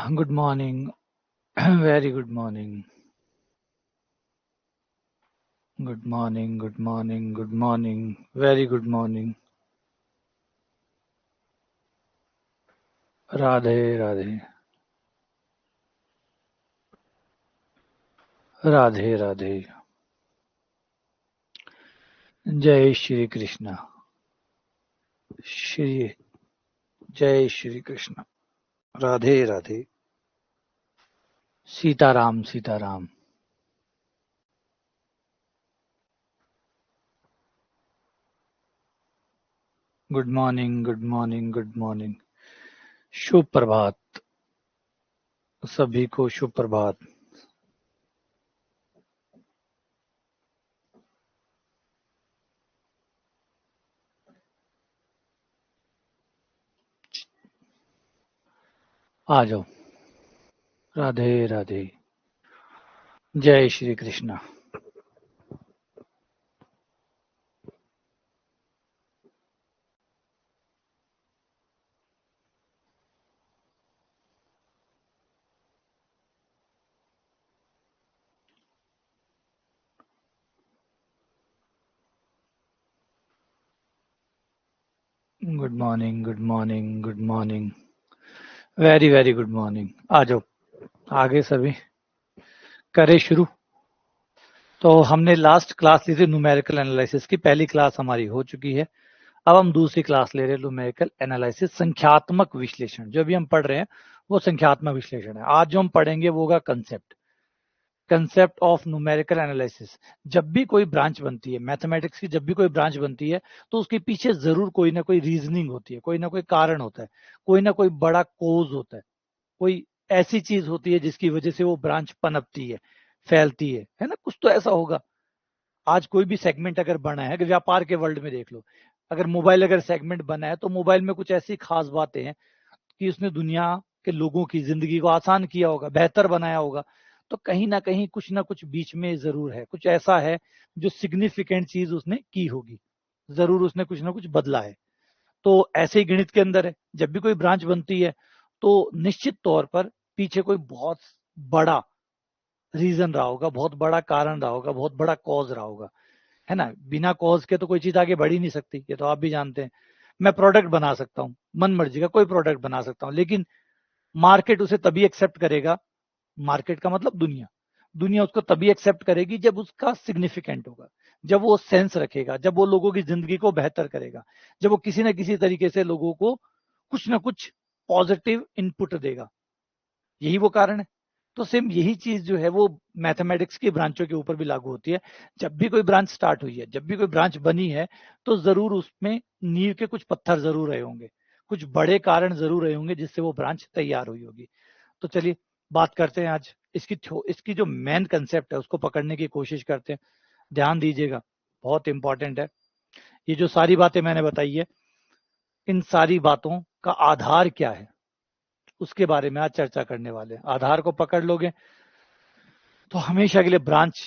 Good morning. Very good morning. Good morning. Good morning. Good morning. Very good morning. Radhe Radhe Radhe Radhe जय श्री कृष्ण श्री जय Shri Krishna Radhe Radhe Sitaram Sitaram good morning good morning good morning शुभ प्रभात सभी को शुभ प्रभात आ जाओ राधे राधे जय Shri Krishna good morning good morning good morning very very good morning आ जाओ आगे सभी करें शुरू। तो हमने लास्ट क्लास ली थी न्यूमेरिकल एनालिसिस की, पहली क्लास हमारी हो चुकी है। अब हम दूसरी क्लास ले रहे हैं न्यूमेरिकल एनालिसिस, संख्यात्मक विश्लेषण। जो भी हम पढ़ रहे हैं वो संख्यात्मक विश्लेषण है। आज जो हम पढ़ेंगे वो होगा कंसेप्ट ऑफ न्यूमेरिकल एनालिसिस। जब भी कोई ब्रांच बनती है मैथमेटिक्स की, जब भी कोई ब्रांच बनती है तो उसके पीछे जरूर कोई ना कोई रीजनिंग होती है, कोई ना कोई कारण होता है, कोई ना कोई बड़ा कोज होता है, कोई ऐसी चीज होती है जिसकी वजह से वो ब्रांच पनपती है, फैलती है ना। कुछ तो ऐसा होगा। आज कोई भी सेगमेंट अगर बना है, अगर व्यापार के वर्ल्ड में देख लो, अगर मोबाइल अगर सेगमेंट बना है तो मोबाइल में कुछ ऐसी खास बातें हैं कि उसने दुनिया के लोगों की जिंदगी को आसान किया होगा, बेहतर बनाया होगा। तो कहीं ना कुछ बीच में जरूर है, कुछ ऐसा है जो सिग्निफिकेंट चीज उसने की होगी, जरूर उसने कुछ ना कुछ बदला है। तो ऐसे ही गणित के अंदर है, जब भी कोई ब्रांच बनती है तो निश्चित तौर पर पीछे कोई बहुत बड़ा रीजन रहा होगा, बहुत बड़ा कारण रहा होगा, बहुत बड़ा कॉज रहा होगा, है ना। बिना कॉज के तो कोई चीज आगे बढ़ ही नहीं सकती, ये तो आप भी जानते हैं। मैं प्रोडक्ट बना सकता हूँ, मन मर्जी का कोई प्रोडक्ट बना सकता हूँ, लेकिन मार्केट उसे तभी एक्सेप्ट करेगा, मार्केट का मतलब दुनिया, दुनिया उसको तभी एक्सेप्ट करेगी जब उसका सिग्निफिकेंट होगा, जब वो सेंस रखेगा, जब वो लोगों की जिंदगी को बेहतर करेगा, जब वो किसी ना किसी तरीके से लोगों को कुछ ना कुछ पॉजिटिव इनपुट देगा। यही वो कारण है। तो सेम यही चीज जो है वो मैथमेटिक्स की ब्रांचों के ऊपर भी लागू होती है। जब भी कोई ब्रांच स्टार्ट हुई है, जब भी कोई ब्रांच बनी है, तो जरूर उसमें नींव के कुछ पत्थर जरूर रहे होंगे, कुछ बड़े कारण जरूर रहे होंगे जिससे वो ब्रांच तैयार हुई होगी। तो चलिए बात करते हैं आज इसकी जो मेन कंसेप्ट है उसको पकड़ने की कोशिश करते हैं। ध्यान दीजिएगा, बहुत इंपॉर्टेंट है। ये जो सारी बातें मैंने बताई है, इन सारी बातों का आधार क्या है उसके बारे में आज चर्चा करने वाले हैं। आधार को पकड़ लोगे तो हमेशा के लिए ब्रांच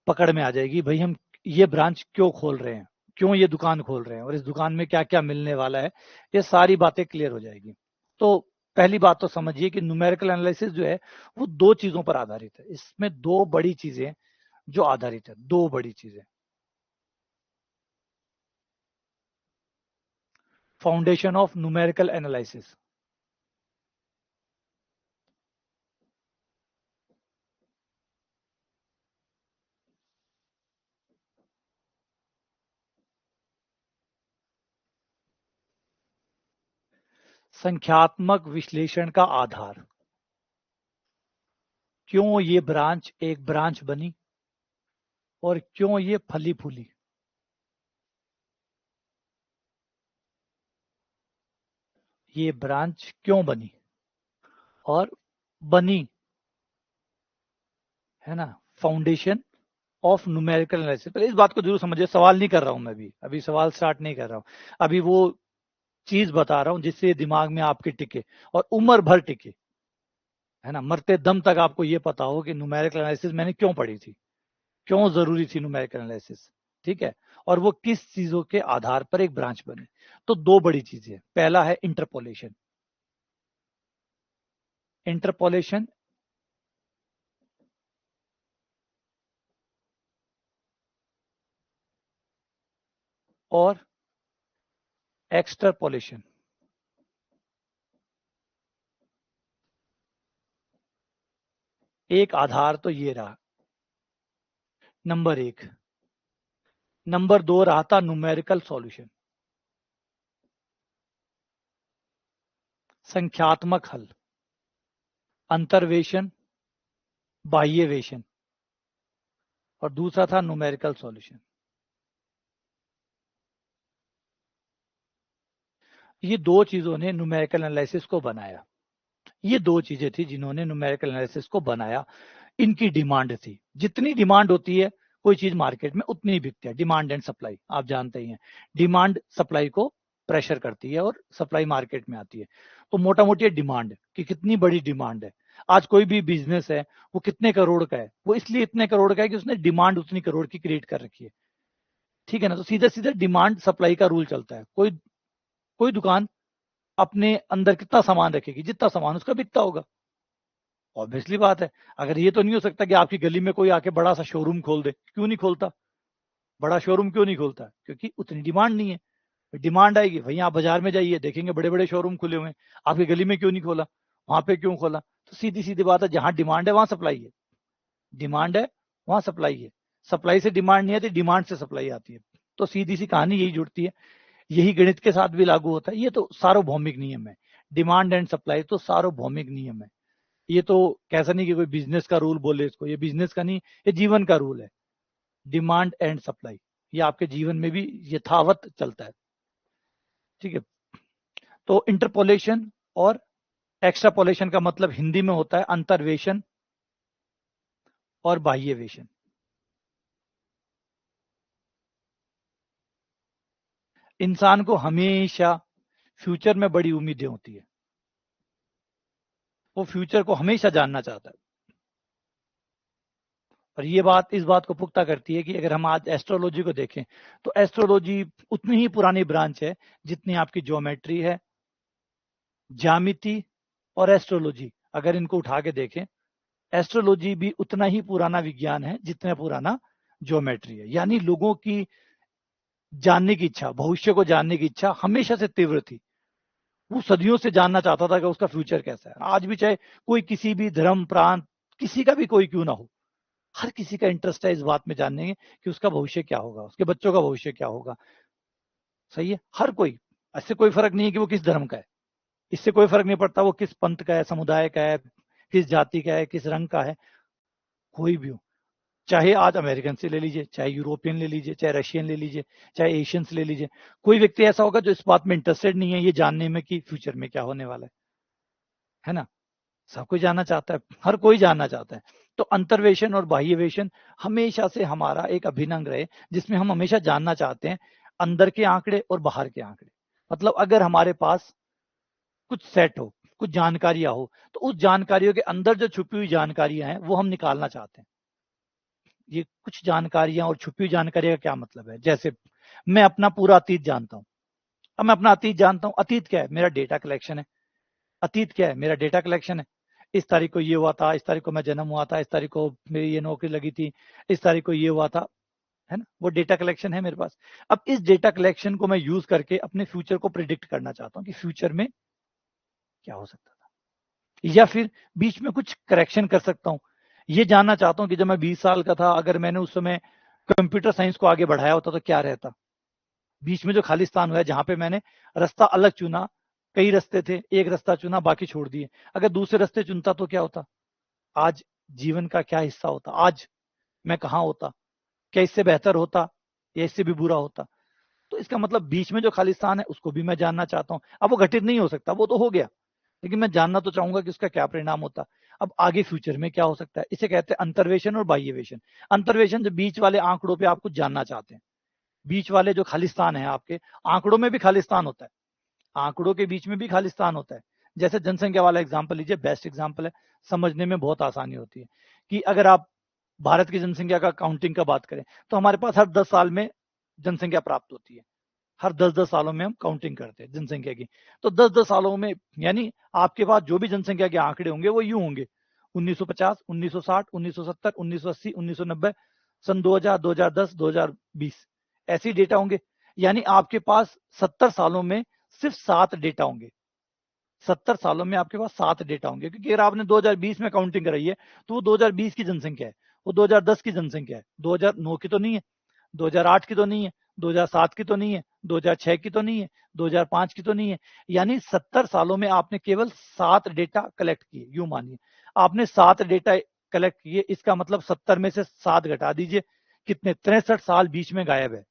पकड़ में आ जाएगी। भाई हम ये ब्रांच क्यों खोल रहे हैं, क्यों ये दुकान खोल रहे हैं, और इस दुकान में क्या क्या मिलने वाला है, ये सारी बातें क्लियर हो जाएगी। तो पहली बात तो समझिए कि न्यूमेरिकल एनालिसिस जो है वो दो चीजों पर आधारित है। इसमें दो बड़ी चीजें जो आधारित है, दो बड़ी चीजें। फाउंडेशन ऑफ न्यूमेरिकल एनालिसिस, संख्यात्मक विश्लेषण का आधार। क्यों ये ब्रांच एक ब्रांच बनी और क्यों ये फली फूली, ये ब्रांच क्यों बनी और बनी, है ना। Foundation of numerical analysis. पहले इस बात को जरूर समझिए, सवाल नहीं कर रहा हूं मैं, अभी अभी सवाल स्टार्ट नहीं कर रहा हूं। अभी वो चीज बता रहा हूं जिससे दिमाग में आपके टिके और उम्र भर टिके, है ना। मरते दम तक आपको ये पता हो कि न्यूमेरिकल एनालिसिस मैंने क्यों पढ़ी थी, क्यों जरूरी थी न्यूमेरिकल एनालिसिस, ठीक है। और वो किस चीजों के आधार पर एक ब्रांच बने। तो दो बड़ी चीजें, पहला है इंटरपोलेशन। इंटरपोलेशन और एक्सट्रापोलेशन। एक आधार तो ये रहा नंबर 1। नंबर 2 रहा था न्यूमेरिकल सॉल्यूशन, संख्यात्मक हल, अंतर्वेशन, बाह्यवेशन, और दूसरा था न्यूमेरिकल सॉल्यूशन। ये दो चीजों ने न्यूमेरिकल एनालिसिस को बनाया। ये दो चीजें थी जिन्होंने न्यूमेरिकल एनालिसिस को बनाया। इनकी डिमांड थी, जितनी डिमांड होती है कोई चीज मार्केट में उतनी ही बिकती है। डिमांड एंड सप्लाई आप जानते ही हैं, डिमांड सप्लाई को प्रेशर करती है और सप्लाई मार्केट में आती है। तो मोटा मोटी डिमांड कि कितनी बड़ी डिमांड है। आज कोई भी बिजनेस है वो कितने करोड़ का है, वो इसलिए इतने करोड़ का है कि उसने डिमांड उतनी करोड़ की क्रिएट कर रखी है। ठीक है ना। तो सीधे सीधे डिमांड सप्लाई का रूल चलता है। कोई कोई दुकान अपने अंदर कितना सामान रखेगी, जितना सामान उसका बिकता होगा। ऑब्वियसली बात है। अगर ये तो नहीं हो सकता कि आपकी गली में कोई आके बड़ा सा शोरूम खोल दे, क्यों नहीं खोलता? बड़ा शोरूम क्यों नहीं खोलता? क्योंकि उतनी डिमांड नहीं है। डिमांड आएगी, वहीं आप बाजार में जाइए देखेंगे बड़े बड़े शोरूम खुले हुए हैं। आपकी गली में क्यों नहीं खोला, वहां पे क्यों खोला? तो सीधी सीधी बात है, जहां डिमांड है वहां सप्लाई है। डिमांड है वहां सप्लाई है। सप्लाई से डिमांड नहीं आती, डिमांड से सप्लाई आती है। तो सीधी सी कहानी यही जुड़ती है। यही गणित के साथ भी लागू होता है। ये तो सार्वभौमिक नियम है। डिमांड एंड सप्लाई तो सार्वभौमिक नियम है। ये तो कैसा नहीं कि कोई बिजनेस का रूल बोले इसको, ये बिजनेस का नहीं, ये जीवन का रूल है। डिमांड एंड सप्लाई ये आपके जीवन में भी यथावत चलता है। ठीक है। तो इंटरपोलेशन और एक्स्ट्रापोलेशन का मतलब हिंदी में होता है अंतर्वेशन और बाह्यवेशन। इंसान को हमेशा फ्यूचर में बड़ी उम्मीदें होती है। वो फ्यूचर को हमेशा जानना चाहता है। और ये बात इस बात को पुख्ता करती है कि अगर हम आज एस्ट्रोलॉजी को देखें तो एस्ट्रोलॉजी उतनी ही पुरानी ब्रांच है जितनी आपकी ज्योमेट्री है, ज्यामिति और एस्ट्रोलॉजी। अगर इनको उठा के देखें, एस्ट्रोलॉजी भी उतना ही पुराना विज्ञान है जितना पुराना ज्योमेट्री है। यानी लोगों की जानने की इच्छा, भविष्य को जानने की इच्छा हमेशा से तीव्र थी। वो सदियों से जानना चाहता था कि उसका फ्यूचर कैसा है। आज भी चाहे कोई किसी भी धर्म प्रांत किसी का भी कोई क्यों ना हो, हर किसी का इंटरेस्ट है इस बात में जानने में कि उसका भविष्य क्या होगा, उसके बच्चों का भविष्य क्या होगा। सही है। हर कोई, इससे कोई फर्क नहीं है कि वो किस धर्म का है, इससे कोई फर्क नहीं पड़ता वो किस पंथ का है, समुदाय का है, किस जाति का है, किस रंग का है, कोई भी हो। चाहे आज अमेरिकन से ले लीजिए, चाहे यूरोपियन ले लीजिए, चाहे रशियन ले लीजिए, चाहे एशियंस ले लीजिए, कोई व्यक्ति ऐसा होगा जो इस बात में इंटरेस्टेड नहीं है ये जानने में कि फ्यूचर में क्या होने वाला है ना। सब कोई जानना चाहता है, हर कोई जानना चाहता है। तो अंतर्वेशन और बाह्यवेशन हमेशा से हमारा एक अभिन्न अंग रहे, जिसमें हम हमेशा जानना चाहते हैं अंदर के आंकड़े और बाहर के आंकड़े। मतलब अगर हमारे पास कुछ सेट हो, कुछ जानकारियां हो, तो उस जानकारियों के अंदर जो छुपी हुई जानकारियां हैं वो हम निकालना चाहते हैं। ये कुछ जानकारियां और छुपी हुई जानकारियां का क्या मतलब है? जैसे मैं अपना पूरा अतीत जानता हूं। अब मैं अपना अतीत जानता हूं, अतीत क्या है? मेरा डेटा कलेक्शन है। अतीत क्या है? मेरा डेटा कलेक्शन है। इस तारीख को ये हुआ था, इस तारीख को मैं जन्म हुआ था, इस तारीख को मेरी ये नौकरी लगी थी, इस तारीख को ये हुआ था, है ना। वो डेटा कलेक्शन है मेरे पास। अब इस डेटा कलेक्शन को मैं यूज करके अपने फ्यूचर को प्रिडिक्ट करना चाहता हूं कि फ्यूचर में क्या हो सकता था, या फिर बीच में कुछ करेक्शन कर सकता हूं। ये जानना चाहता हूं कि जब मैं 20 साल का था, अगर मैंने उस समय कंप्यूटर साइंस को आगे बढ़ाया होता तो क्या रहता। बीच में जो खालिस्तान हुआ जहां पे मैंने रास्ता अलग चुना, कई रास्ते थे, एक रास्ता चुना बाकी छोड़ दिए, अगर दूसरे रास्ते चुनता तो क्या होता? आज जीवन का क्या हिस्सा होता? आज मैं कहाँ होता? क्या इससे बेहतर होता या इससे भी बुरा होता? तो इसका मतलब बीच में जो खालिस्तान है उसको भी मैं जानना चाहता हूँ। अब वो घटित नहीं हो सकता, वो तो हो गया, लेकिन मैं जानना तो चाहूंगा कि उसका क्या परिणाम होता। अब आगे फ्यूचर में क्या हो सकता है, इसे कहते हैं अंतर्वेशन और बाह्यवेशन। अंतर्वेशन जो बीच वाले आंकड़ों पे आप कुछ जानना चाहते हैं, बीच वाले जो खालिस्तान है आपके, आंकड़ों में भी खालिस्तान होता है, आंकड़ों के बीच में भी खालिस्तान होता है। जैसे जनसंख्या वाला एग्जाम्पल लीजिए, बेस्ट एग्जाम्पल है, समझने में बहुत आसानी होती है कि अगर आप भारत की जनसंख्या का काउंटिंग का बात करें तो हमारे पास हर 10 साल में जनसंख्या प्राप्त होती है। हर 10-10 सालों में हम काउंटिंग करते हैं जनसंख्या की। तो 10-10 सालों में यानी आपके पास जो भी जनसंख्या के आंकड़े होंगे वो यूं होंगे 1950, 1960, 1970, 1980, 1990, सन 2000, 2010, 2020 ऐसे डेटा होंगे। यानी आपके पास 70 सालों में सिर्फ 7 डेटा होंगे। 70 सालों में आपके पास 7 डेटा होंगे, क्योंकि अगर आपने 2020 में काउंटिंग कराई है तो वो 2020 की जनसंख्या है, वो 2010 की जनसंख्या है, 2009 की तो नहीं है, 2008 की तो नहीं है, 2007 की तो नहीं है, 2006 की तो नहीं है, 2005 की तो नहीं है। यानी 70 सालों में आपने केवल 7 डेटा कलेक्ट किए। यूं मानिए आपने 7 डेटा कलेक्ट किए, इसका मतलब 70 में से 7 घटा दीजिए, कितने? 63 साल बीच में गायब है।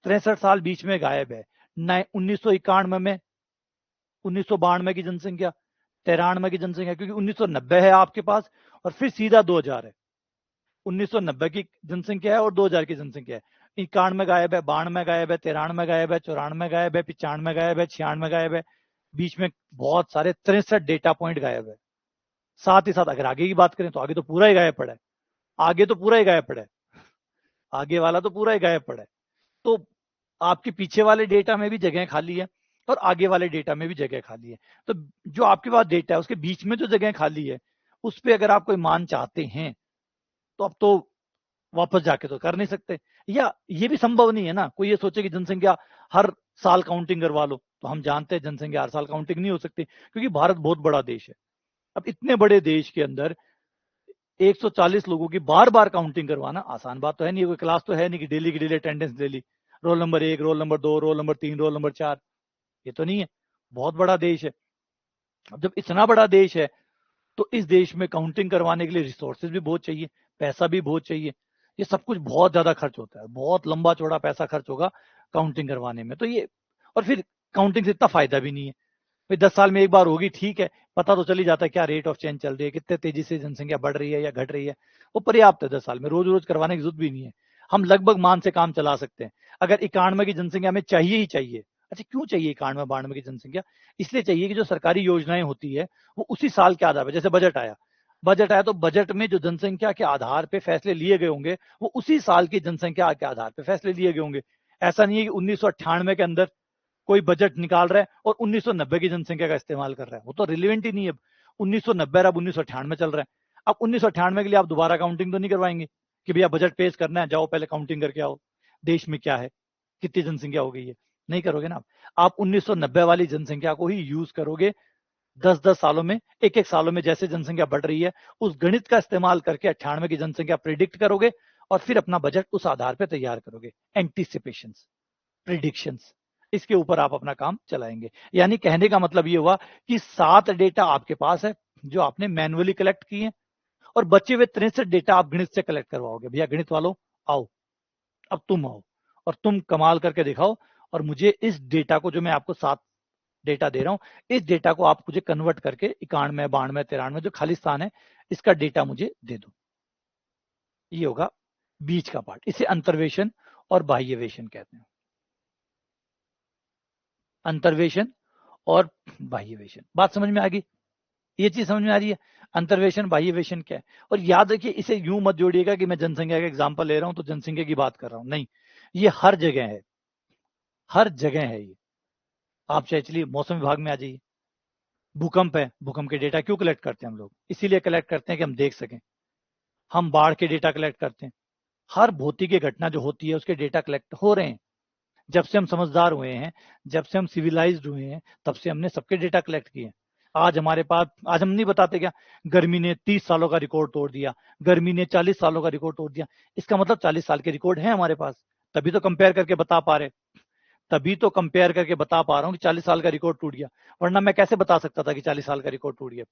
63 साल बीच में गायब है। 1991 में 1992 की जनसंख्या, 93 की जनसंख्या, क्योंकि 1990 है आपके पास और फिर सीधा 2000 है। 1990 की जनसंख्या है और 2000 की जनसंख्या है। 91 गायब है, 92 गायब है, 93 गायब है, 94 गायब है, 95 गायब है, 96 गायब है। बीच में बहुत सारे 63 डेटा पॉइंट गायब है। साथ ही साथ अगर आगे की बात करें तो आगे तो पूरा ही गायब पड़ा है। आगे तो पूरा ही गायब पड़ा है। आगे वाला तो पूरा ही गायब पड़ा है। तो आपके पीछे वाले डेटा में भी जगह खाली है और आगे वाले डेटा में भी जगह खाली है। तो जो आपके पास डेटा है उसके बीच में जो जगह खाली है उस पर अगर आप कोई मान चाहते हैं तो अब तो वापस जाके तो कर नहीं सकते, या ये भी संभव नहीं है ना। कोई ये सोचे कि जनसंख्या हर साल काउंटिंग करवा लो, तो हम जानते हैं जनसंख्या हर साल काउंटिंग नहीं हो सकती, क्योंकि भारत बहुत बड़ा देश है। अब इतने बड़े देश के अंदर 140 लोगों की बार बार काउंटिंग करवाना आसान बात तो है नहीं। कोई क्लास तो है नहीं कि डेली की डेली अटेंडेंस ले ली, roll number 1, roll number 2, roll number 3, roll number 4, ये तो नहीं है। बहुत बड़ा देश है। अब जब इतना बड़ा देश है तो इस देश में काउंटिंग करवाने के लिए रिसोर्सेज भी बहुत चाहिए, पैसा भी बहुत चाहिए। ये सब कुछ बहुत ज्यादा खर्च होता है, बहुत लंबा चौड़ा पैसा खर्च होगा काउंटिंग करवाने में। तो ये, और फिर काउंटिंग से इतना फायदा भी नहीं है। भाई 10 साल में एक बार होगी, ठीक है, पता तो चल ही जाता है क्या रेट ऑफ चेंज चल रही है, कितने तेजी से जनसंख्या बढ़ रही है या घट रही है। वो पर्याप्त है। 10 साल में रोज रोज करवाने की जरूरत भी नहीं है। हम लगभग मान से काम चला सकते हैं। अगर 91 की जनसंख्या हमें चाहिए ही चाहिए। अच्छा, क्यों चाहिए 91-92 की जनसंख्या? इसलिए चाहिए कि जो सरकारी योजनाएं होती है वो उसी साल के आधार पर, जैसे बजट आया तो बजट में जो जनसंख्या के आधार पे फैसले लिए गए होंगे वो उसी साल की जनसंख्या के आधार पे फैसले लिए गए होंगे। ऐसा नहीं है कि 1998 के अंदर कोई बजट निकाल रहा है और 1990 की जनसंख्या का इस्तेमाल कर रहा है, वो तो रिलेवेंट ही नहीं है। 1990 अब 1998 चल रहा है। अब 1998 के लिए आप दोबारा काउंटिंग तो नहीं करवाएंगे कि भैया बजट पेश करना है, जाओ पहले काउंटिंग करके आओ, देश में क्या है, कितनी जनसंख्या हो गई है। नहीं करोगे ना आप 1990 वाली जनसंख्या को ही यूज करोगे। 10-10 सालों में, एक एक सालों में जैसे जनसंख्या बढ़ रही है उस गणित का इस्तेमाल करके 98 की जनसंख्या प्रिडिक्ट करोगे और फिर अपना बजट उस आधार पर तैयार करोगे। एंटीसिपेशन, प्रिडिक्शंस, इसके ऊपर आप अपना काम चलाएंगे। यानी कहने का मतलब ये हुआ कि 7 डेटा आपके पास है जो आपने मैन्युअली कलेक्ट किए और बचे हुए 63 डेटा आप गणित से कलेक्ट करवाओगे। भैया गणित वालों आओ, अब तुम आओ और तुम कमाल करके दिखाओ और मुझे इस डेटा को, जो मैं आपको 7 डेटा दे रहा हूं, इस डेटा को आप मुझे कन्वर्ट करके 91, 92, 93 जो खाली स्थान है इसका डेटा मुझे दे दो। ये होगा बीच का पार्ट। इसे अंतर्वेशन और बाह्यवेशन कहते हैं। अंतर्वेशन और बाह्यवेशन, बात समझ में आ गई? ये चीज समझ में आ रही है? अंतर्वेशन बाह्यवेशन क्या है? और याद रखिए, इसे यूं मत जोड़िएगा कि मैं जनसंख्या का एग्जांपल ले रहा हूं तो जनसंख्या की बात कर रहा हूं, नहीं, ये हर जगह है। हर जगह है ये। आप चाहे चलिए मौसम विभाग में आ जाइए, भूकंप है, भूकंप के डेटा क्यों कलेक्ट करते हैं हम लोग? इसीलिए कलेक्ट करते हैं कि हम देख सकें। हम बाढ़ के डेटा कलेक्ट करते हैं। हर भौतिक घटना जो होती है उसके डेटा कलेक्ट हो रहे हैं। जब से हम समझदार हुए हैं, जब से हम सिविलाइज्ड हुए हैं, तब से हमने सबके डेटा कलेक्ट किए। आज हमारे पास, आज हम नहीं बताते क्या, गर्मी ने 30 सालों का रिकॉर्ड तोड़ दिया, गर्मी ने 40 सालों का रिकॉर्ड तोड़ दिया। इसका मतलब 40 साल के रिकॉर्ड है हमारे पास, तभी तो कंपेयर करके बता पा रहे। तभी तो कंपेयर करके बता पा रहा हूँ कि 40 साल का रिकॉर्ड टूट गया। वरना मैं कैसे बता सकता था कि 40 साल का रिकॉर्ड टूट गया?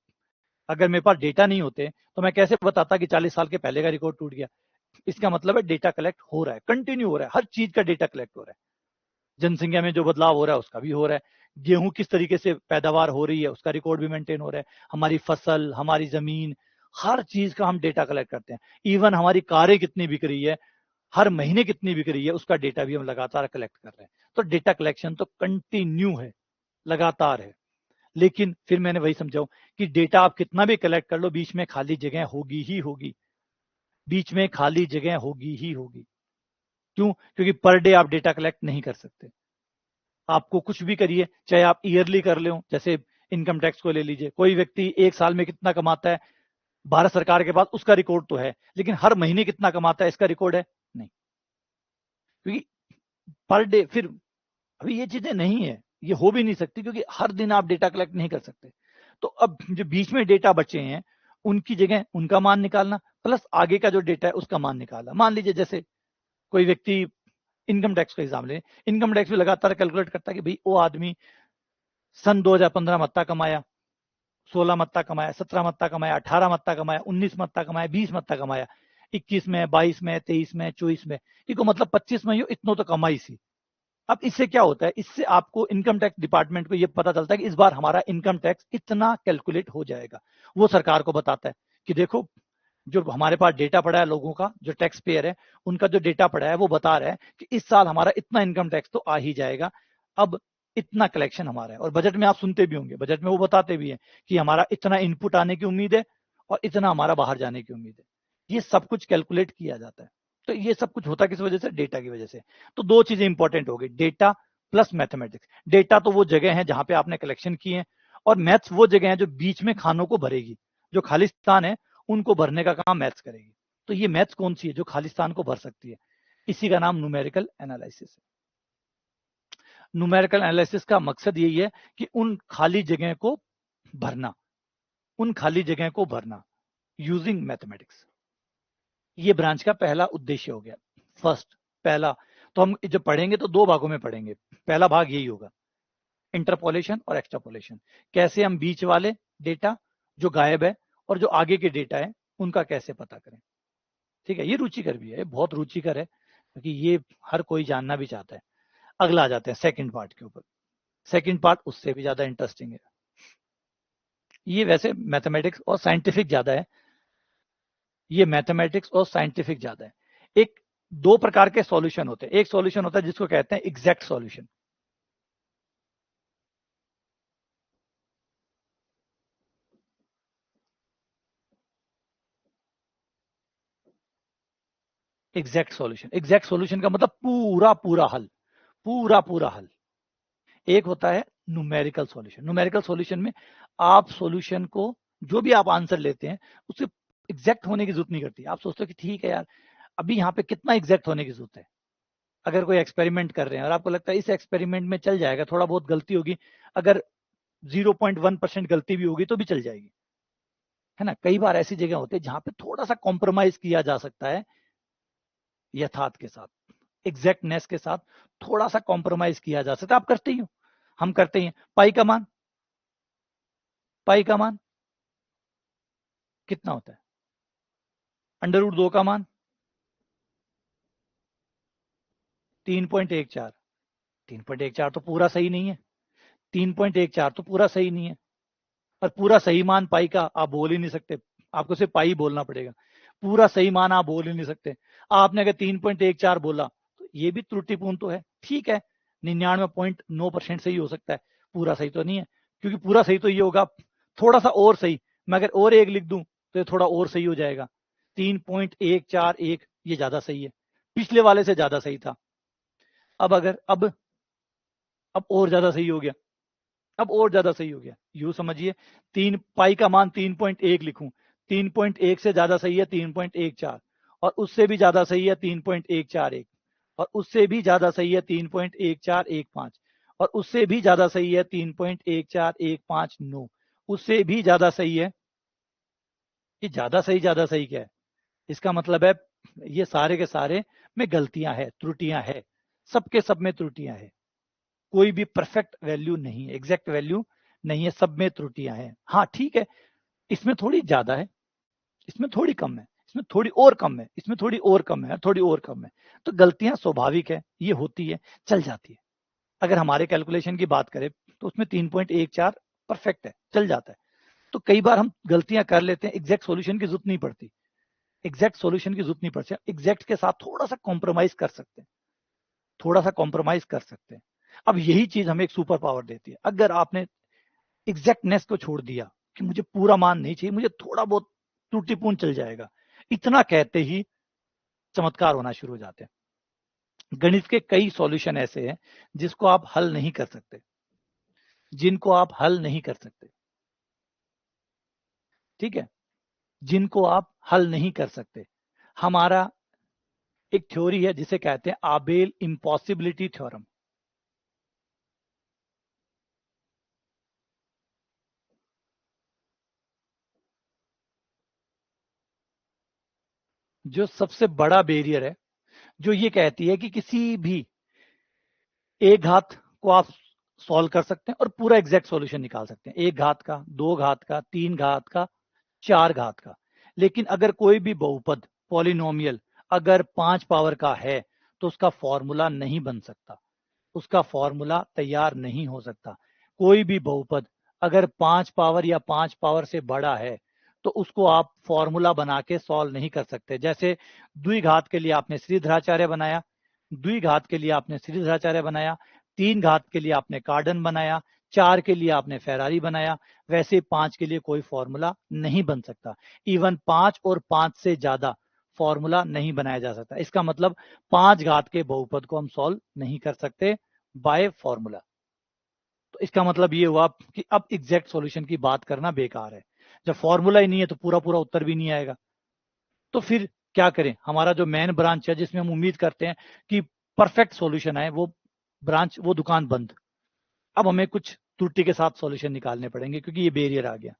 अगर मेरे पास डेटा नहीं होते तो मैं कैसे बताता कि 40 साल के पहले का रिकॉर्ड टूट गया? इसका मतलब है डेटा कलेक्ट हो रहा है, कंटिन्यू हो रहा है, हर चीज का डेटा कलेक्ट हो रहा है। जनसंख्या में जो बदलाव हो रहा है उसका भी हो रहा है। गेहूं किस तरीके से पैदावार हो रही है उसका रिकॉर्ड भी मेंटेन हो रहा है। हमारी फसल, हमारी जमीन, हर चीज का हम डेटा कलेक्ट करते हैं। इवन हमारी कारें कितनी बिक रही है, हर महीने कितनी बिक रही है, उसका डेटा भी हम लगातार कलेक्ट कर रहे हैं। तो डेटा कलेक्शन तो कंटिन्यू है, लगातार है। लेकिन फिर मैंने वही समझाऊं कि डेटा आप कितना भी कलेक्ट कर लो, बीच में खाली जगह होगी ही होगी। बीच में खाली जगह होगी ही होगी। क्यों? क्योंकि पर डे आप डेटा कलेक्ट नहीं कर सकते। आपको कुछ भी करिए, चाहे आप ईयरली कर ले, जैसे इनकम टैक्स को ले लीजिए, कोई व्यक्ति एक साल में कितना कमाता है भारत सरकार के पास उसका रिकॉर्ड तो है, लेकिन हर महीने कितना कमाता है इसका रिकॉर्ड है नहीं, क्योंकि पर डे फिर अभी ये चीजें नहीं है, ये हो भी नहीं सकती, क्योंकि हर दिन आप डेटा कलेक्ट नहीं कर सकते। तो अब जो बीच में डेटा बचे हैं उनकी जगह उनका मान निकालना, प्लस आगे का जो डेटा है उसका मान निकालना। मान लीजिए जैसे कोई व्यक्ति इनकम टैक्स का एग्जाम ले, इनकम टैक्स भी लगातार कैलकुलेट करता है कि भाई वो आदमी सन 2015 मत्ता कमाया, 16 मत्ता कमाया, 17 मत्ता कमाया, 18 मत्ता कमाया, 19 मत्ता कमाया, 20 मत्ता कमाया, 21 में, 22 में, 23 में, 24 में, इको मतलब 25 में इतना तो कमाई सी। अब इससे क्या होता है, इससे आपको इनकम टैक्स डिपार्टमेंट को ये पता चलता है कि इस बार हमारा इनकम टैक्स इतना कैलकुलेट हो जाएगा। वो सरकार को बताता है कि देखो जो हमारे पास डेटा पड़ा है लोगों का, जो टैक्स पेयर है उनका जो डेटा पड़ा है वो बता रहा है कि इस साल हमारा इतना इनकम टैक्स तो आ ही जाएगा, अब इतना कलेक्शन हमारा है। और बजट में आप सुनते भी होंगे, बजट में वो बताते भी हैं कि हमारा इतना इनपुट आने की उम्मीद है और इतना हमारा बाहर जाने की उम्मीद है। ये सब कुछ कैलकुलेट किया जाता है। तो ये सब कुछ होता किस वजह से? डेटा की वजह से। तो दो चीजें इंपॉर्टेंट हो गई, डेटा प्लस मैथमेटिक्स। डेटा तो वो जगह है जहां पे आपने कलेक्शन किए हैं, और मैथ्स वो जगह है जो बीच में खानों को भरेगी, जो खालिस्तान है उनको भरने का काम मैथ्स करेगी। तो ये मैथ्स कौन सी है जो खालिस्तान को भर सकती है? इसी का नाम न्यूमेरिकल एनालिसिस है। न्यूमेरिकल एनालिसिस का मकसद यही है कि उन खाली जगह को भरना, उन खाली जगह को भरना यूजिंग मैथमेटिक्स। ये ब्रांच का पहला उद्देश्य हो गया, फर्स्ट, पहला। तो हम जब पढ़ेंगे तो दो भागों में पढ़ेंगे। पहला भाग यही होगा, इंटरपोलेशन और एक्सट्रापोलेशन। कैसे हम बीच वाले डेटा जो गायब है और जो आगे के डेटा है उनका कैसे पता करें। ठीक है, ये रुचिकर भी है, बहुत रुचिकर है, क्योंकि ये हर कोई जानना भी चाहता है। अगला आ जाते हैं सेकंड पार्ट के ऊपर। सेकंड पार्ट उससे भी ज्यादा इंटरेस्टिंग है। ये वैसे मैथमेटिक्स और साइंटिफिक ज्यादा है, ये मैथमेटिक्स और साइंटिफिक ज्यादा है। एक दो प्रकार के सॉल्यूशन होते हैं। एक सॉल्यूशन होता है जिसको कहते हैं exact solution. Exact solution, exact solution का मतलब पूरा पूरा हल, पूरा पूरा हल। एक होता है न्यूमेरिकल सॉल्यूशन। न्यूमेरिकल सॉल्यूशन में आप सॉल्यूशन को, जो भी आप आंसर लेते हैं उससे एग्जैक्ट होने की जरूरत नहीं करती। आप सोचते हो कि ठीक है यार, अभी यहाँ पे कितना एग्जैक्ट होने की जरूरत है। अगर कोई एक्सपेरिमेंट कर रहे हैं और आपको लगता है इस एक्सपेरिमेंट में चल जाएगा, थोड़ा बहुत गलती होगी, अगर 0.1% गलती भी होगी तो भी चल जाएगी, है ना। कई बार ऐसी जगह होती है जहां पे थोड़ा सा कॉम्प्रोमाइज किया जा सकता है यथार्थ के साथ, एग्जैक्टनेस के साथ थोड़ा सा कॉम्प्रोमाइज किया जा सकता है। आप करते ही हो, हम करते ही हैं। पाई का मान, पाई का मान कितना होता है? √2 का मान 3.14। 3.14 तो पूरा सही नहीं है, 3.14 तो पूरा सही नहीं है। और पूरा सही मान पाई का आप बोल ही नहीं सकते, आपको सिर्फ पाई बोलना पड़ेगा। पूरा सही मान आप बोल ही नहीं सकते। आपने अगर 3.14 बोला तो ये भी त्रुटिपूर्ण तो है, ठीक है, 99.9% सही हो सकता है, पूरा सही तो नहीं है। क्योंकि पूरा सही तो ये होगा थोड़ा सा और सही, मैं अगर और एक लिख दूं तो ये थोड़ा और सही हो जाएगा। 3.141 ये ज्यादा सही है, पिछले वाले से ज्यादा सही था। अब अगर अब और ज्यादा सही हो गया, अब और ज्यादा सही हो गया। यू समझिए, तीन पाई का मान 3.1 लिखूं, 3.1 से ज्यादा सही है 3.14, और उससे भी ज्यादा सही है 3.141, और उससे भी ज्यादा सही है 3.1415, और उससे भी ज्यादा सही है 3.14159, उससे भी ज्यादा सही है। ये ज्यादा सही क्या है? इसका मतलब है ये सारे के सारे में गलतियां है, त्रुटियां है, सबके सब में त्रुटियां है। कोई भी परफेक्ट वैल्यू नहीं है, एग्जैक्ट वैल्यू नहीं है, सब में त्रुटियां हैं। हाँ ठीक है, इसमें थोड़ी ज्यादा है, इसमें थोड़ी कम है, इसमें थोड़ी और कम है, इसमें थोड़ी और कम है, थोड़ी और कम है। तो गलतियां स्वाभाविक है, ये होती है, चल जाती है। अगर हमारे कैलकुलेशन की बात करें तो उसमें 3.14 परफेक्ट है, चल जाता है। तो कई बार हम गलतियां कर लेते हैं, एग्जैक्ट सॉल्यूशन की जरूरत नहीं पड़ती, एग्जैक्ट सॉल्यूशन की जरूरत नहीं पड़ती, एग्जैक्ट के साथ थोड़ा सा कॉम्प्रोमाइज कर सकते हैं, थोड़ा सा कॉम्प्रोमाइज कर सकते हैं। अब यही चीज हमें एक सुपर पावर देती है। अगर आपने एग्जैक्टनेस को छोड़ दिया कि मुझे पूरा मान नहीं चाहिए, मुझे थोड़ा बहुत त्रुटिपूर्ण चल जाएगा, इतना कहते ही चमत्कार होना शुरू हो जाते हैं। गणित के कई सॉल्यूशन ऐसे हैं जिसको आप हल नहीं कर सकते, जिनको आप हल नहीं कर सकते, ठीक है, जिनको आप हल नहीं कर सकते। हमारा एक थ्योरी है जिसे कहते हैं आबेल इम्पॉसिबिलिटी थ्योरम। जो सबसे बड़ा बैरियर है, जो ये कहती है कि किसी भी एक घात को आप सॉल्व कर सकते हैं और पूरा एग्जैक्ट सॉल्यूशन निकाल सकते हैं, एक घात का, दो घात का, तीन घात का, चार घात का। लेकिन अगर कोई भी बहुपद पॉलिनोमियल अगर 5 पावर का है तो उसका फॉर्मूला नहीं बन सकता, उसका फॉर्मूला तैयार नहीं हो सकता। कोई भी बहुपद अगर 5 पावर या 5 पावर से बड़ा है तो उसको आप फॉर्मूला बना के सॉल्व नहीं कर सकते। जैसे द्विघात के लिए आपने श्रीधराचार्य बनाया, द्विघात के लिए आपने श्रीधराचार्य बनाया, तीन घात के लिए आपने कार्डन बनाया, चार के लिए आपने फेरारी बनाया, वैसे पांच के लिए कोई फॉर्मूला नहीं बन सकता। इवन पांच और पांच से ज्यादा फॉर्मूला नहीं बनाया जा सकता। इसका मतलब पांच घात के बहुपद को हम सॉल्व नहीं कर सकते बाय फॉर्मूला। तो इसका मतलब ये हुआ कि अब एग्जैक्ट सॉल्यूशन की बात करना बेकार है। जब फॉर्मूला ही नहीं है तो पूरा पूरा उत्तर भी नहीं आएगा। तो फिर क्या करें, हमारा जो मेन ब्रांच है जिसमें हम उम्मीद करते हैं कि परफेक्ट सॉल्यूशन आए, वो ब्रांच, वो दुकान बंद। अब हमें कुछ त्रुटि के साथ सॉल्यूशन निकालने पड़ेंगे क्योंकि ये बैरियर आ गया।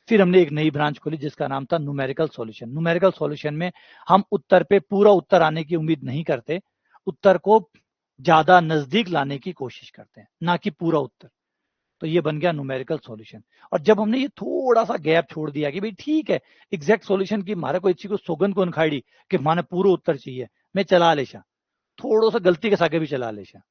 फिर हमने एक नई ब्रांच खोली जिसका नाम था न्यूमेरिकल सॉल्यूशन। न्यूमेरिकल सॉल्यूशन में हम उत्तर पे पूरा उत्तर आने की उम्मीद नहीं करते, उत्तर को ज्यादा नजदीक लाने की कोशिश करते हैं, ना कि पूरा उत्तर। तो ये बन गया न्यूमेरिकल सॉल्यूशन। और जब हमने ये थोड़ा सा गैप छोड़ दिया कि भाई ठीक है, एग्जैक्ट सॉल्यूशन की मारे कोई चीज को सौगंध को खाड़ी कि माने पूरा उत्तर चाहिए, मैं चला लेशा, थोड़ा सा गलती के सागे भी चला लेशा,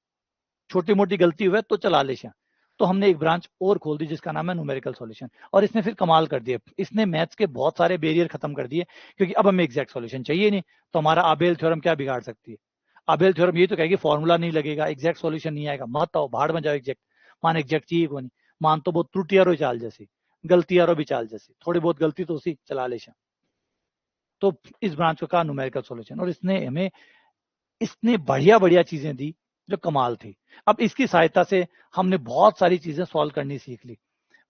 छोटी मोटी गलती हुए तो चला लेशा। तो हमने एक ब्रांच और खोल दी जिसका नाम है न्यूमेरिकल सॉल्यूशन। और इसने फिर कमाल कर दिया, इसने मैथ्स के बहुत सारे बैरियर खत्म कर दिए, क्योंकि अब हमें एग्जैक्ट सॉल्यूशन चाहिए नहीं। तो हमारा आबेल थ्योरम क्या बिगाड़ सकती है? आबेल थ्योरम ये तो कहेगी फॉर्मूला नहीं लगेगा, एग्जैक्ट सॉल्यूशन नहीं आएगा, मत आओ भाड़ में जाओ, एग्जैक्ट मान एग्जैक्ट चाहिए को नहीं। मान तो बहुत त्रुटियारो चाल जैसी, गलतियारो भी चाल जैसी, थोड़ी बहुत गलती तो उसी चला लेशा। तो इस ब्रांच को कहा न्यूमेरिकल सॉल्यूशन, और इसने हमें इसने बढ़िया बढ़िया चीजें दी जो कमाल थी। अब इसकी सहायता से हमने बहुत सारी चीजें सॉल्व करनी सीख ली,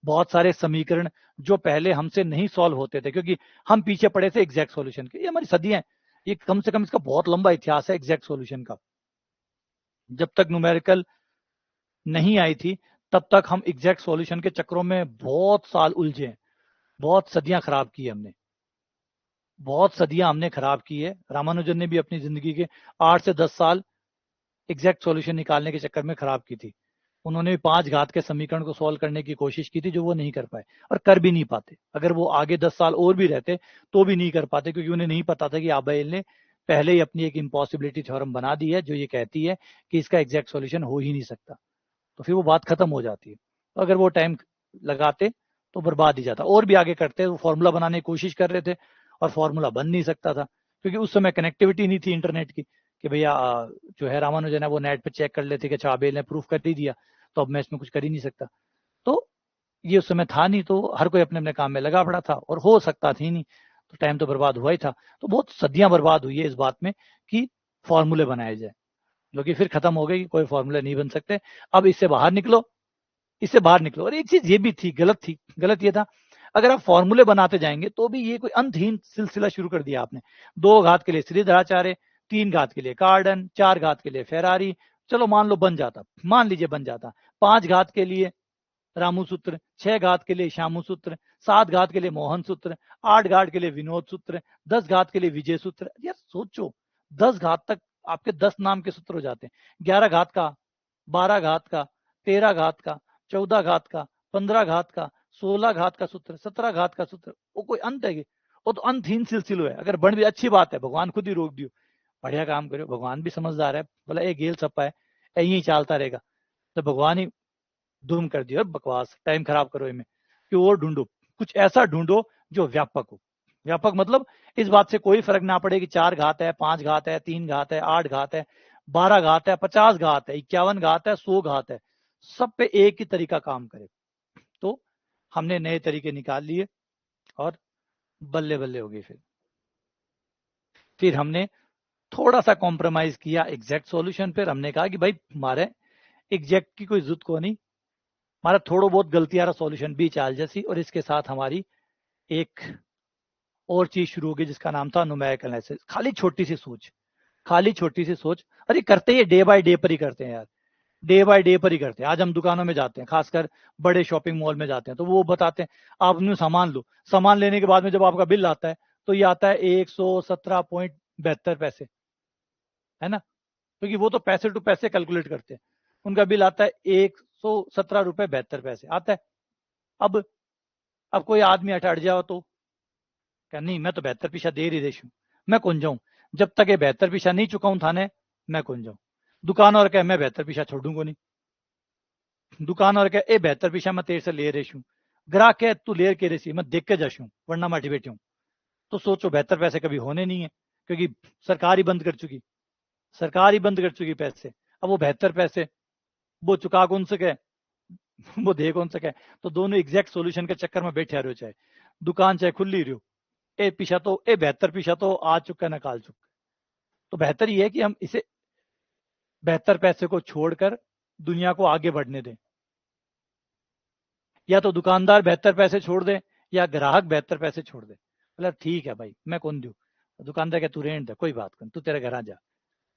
बहुत सारे समीकरण जो पहले हमसे नहीं सॉल्व होते थे, क्योंकि हम पीछे पड़े थे एग्जैक्ट सॉल्यूशन के। ये हमारी सदियां, ये कम से कम इसका बहुत लंबा इतिहास है एग्जैक्ट सॉल्यूशन का। जब तक न्यूमेरिकल नहीं आई थी तब तक हम एग्जैक्ट सॉल्यूशन के चक्रों में बहुत साल उलझे, बहुत सदियां खराब की हमने, बहुत सदियां हमने खराब की है। रामानुजन ने भी अपनी जिंदगी के 8 से 10 साल एग्जैक्ट सॉल्यूशन निकालने के चक्कर में खराब की थी। उन्होंने भी पांच घात के समीकरण को सॉल्व करने की कोशिश की थी जो वो नहीं कर पाए, और कर भी नहीं पाते। अगर वो आगे 10 साल और भी रहते तो भी नहीं कर पाते, क्योंकि उन्हें नहीं पता था कि आबेल ने पहले ही अपनी एक इम्पॉसिबिलिटी थ्योरम बना दी है जो ये कहती है कि इसका एग्जैक्ट सॉल्यूशन हो ही नहीं सकता। तो फिर वो बात खत्म हो जाती है। तो अगर वो टाइम लगाते तो बर्बाद ही जाता, और भी आगे करते, वो फॉर्मूला बनाने की कोशिश कर रहे थे और फॉर्मूला बन नहीं सकता था, क्योंकि उस समय कनेक्टिविटी नहीं थी इंटरनेट की कि भैया जो है रामानुजन है वो नेट पे चेक कर लेते कि अच्छा आबेल ने प्रूफ कर ही दिया तो अब मैं इसमें कुछ कर ही नहीं सकता। तो ये उस समय था नहीं, तो हर कोई अपने अपने काम में लगा पड़ा था और हो सकता थी नहीं, तो टाइम तो बर्बाद हुआ ही था। तो बहुत सदियां बर्बाद हुई है इस बात में कि फॉर्मूले बनाए जाए, जो कि फिर खत्म हो गई कि कोई फॉर्मूले नहीं बन सकते। अब इससे बाहर निकलो, इससे बाहर निकलो। और एक चीज ये भी थी, गलत थी, गलत ये था, अगर आप फॉर्मूले बनाते जाएंगे तो भी ये कोई अंतहीन सिलसिला शुरू कर दिया आपने। दो घात के लिए श्रीधराचार्य, तीन घात के लिए कार्डन, चार घात के लिए फेरारी, चलो मान लो बन जाता, मान लीजिए बन जाता, पांच घात के लिए रामू सूत्र, छह घात के लिए श्यामू सूत्र, सात घात के लिए मोहन सूत्र, आठ घात के लिए विनोद सूत्र, 10 घात के लिए विजय सूत्र। यार सोचो, 10 घात तक आपके 10 नाम के सूत्र हो जाते हैं। 11 घात का, 12 घात का, 13 घात का, 14 घात का, 15 घात का, 16 घात का सूत्र, 17 घात का सूत्र, वो कोई अंत है? वो तो अंतहीन सिलसिलो है। अगर बन भी अच्छी बात है, भगवान खुद ही रोक दियो, बढ़िया काम करो, भगवान भी समझदार है, बोला ये गेल सप्पा है, यही चलता रहेगा। तो भगवान ही धूम कर दियो बकवास, टाइम खराब करो इनमें, कि और ढूंढो, कुछ ऐसा ढूंढो जो व्यापक हो। व्यापक मतलब इस बात से कोई फर्क ना पड़े कि 4 घात है, 5 घात है, 3 घात है, 8 घात है, 12 घात है, 50 घात है, 51 घात है, 100 घात है, सब पे एक ही तरीका काम करे। तो हमने नए तरीके निकाल लिए और बल्ले बल्ले हो गई। फिर हमने थोड़ा सा कॉम्प्रोमाइज किया एग्जैक्ट सॉल्यूशन पर। हमने कहा कि भाई हमारे एग्जैक्ट की कोई जरूरत को नहीं, हमारा थोड़ा बहुत गलती आ रहा सॉल्यूशन भी चाल जैसी, और इसके साथ हमारी एक और चीज शुरू हो गई जिसका नाम था न्यूमेरिकल एनालिसिस। खाली छोटी सी सोच, खाली छोटी सी सोच। अरे करते ही डे बाय डे पर ही करते हैं यार, डे बाय डे पर ही करते हैं। आज हम दुकानों में जाते हैं, खासकर बड़े शॉपिंग मॉल में जाते हैं, तो वो बताते हैं आप अपने सामान लो, सामान लेने के बाद में जब आपका बिल आता है तो ये आता है 117.72 पैसे, है ना, क्योंकि वो तो पैसे टू पैसे कैलकुलेट करते हैं। उनका बिल आता है 117 रुपए 72 पैसे आता है। अब कोई आदमी अट जाओ तो क्या, नहीं मैं तो 72 पैसा दे रही हूँ, मैं कौन जाऊं, जब तक ये 72 पैसा नहीं चुकाऊं थाने, मैं कौन जाऊं। दुकान और क्या, मैं 72 पैसा छोड़ूंगा नहीं। दुकान और क्या, ए 72 पैसा मैं तेरे से ले रही हूँ। ग्राहक क्या, तू ले के रही, मैं देख के जाशू वरना मैं बैठी हूँ। तो सोचो 72 पैसे कभी होने नहीं है, क्योंकि सरकार ही बंद कर चुकी, सरकार ही बंद कर चुकी पैसे। अब वो 72 पैसे वो चुका कौन सके, वो दे कौन सके। तो दोनों एग्जैक्ट सॉल्यूशन के चक्कर में बैठे रहो, चाहे दुकान चाहे खुली रहो, ए पीछा तो ए 72 पैसा तो आ चुका ना काल चुका। तो बेहतर ये है कि हम इसे 72 पैसे को छोड़कर दुनिया को आगे बढ़ने दें। या तो दुकानदार 72 पैसे छोड़ दे, या ग्राहक 72 पैसे छोड़ दे। मतलब ठीक है भाई, मैं कौन दूं, दुकानदार क्या तू रेंट दे, कोई बात कर, तू तेरे घर आ जा,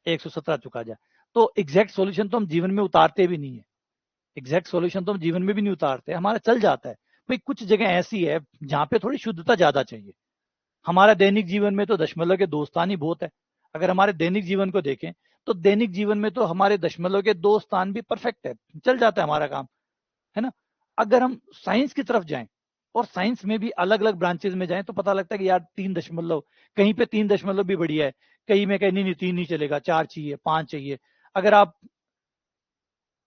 117 चुका जा। तो एग्जैक्ट सॉल्यूशन तो हम जीवन में उतारते भी नहीं है, एग्जैक्ट सॉल्यूशन तो हम जीवन में भी नहीं उतारते, हमारा चल जाता है। भाई कुछ जगह ऐसी है जहां पे थोड़ी शुद्धता ज्यादा चाहिए। हमारा दैनिक जीवन में तो दशमलव के दो स्थान ही बहुत है। अगर हमारे दैनिक जीवन को देखें तो दैनिक जीवन में तो हमारे दशमलव के दो स्थान भी परफेक्ट है, चल जाता है हमारा काम, है ना। अगर हम साइंस की तरफ जाएं और साइंस में भी अलग अलग ब्रांचेस में जाएं तो पता लगता है कि यार 3 दशमलव, कहीं पे 3 दशमलव भी बढ़िया है, कहीं में कहीं नहीं 3 नहीं चलेगा, 4 चाहिए, 5 चाहिए। अगर आप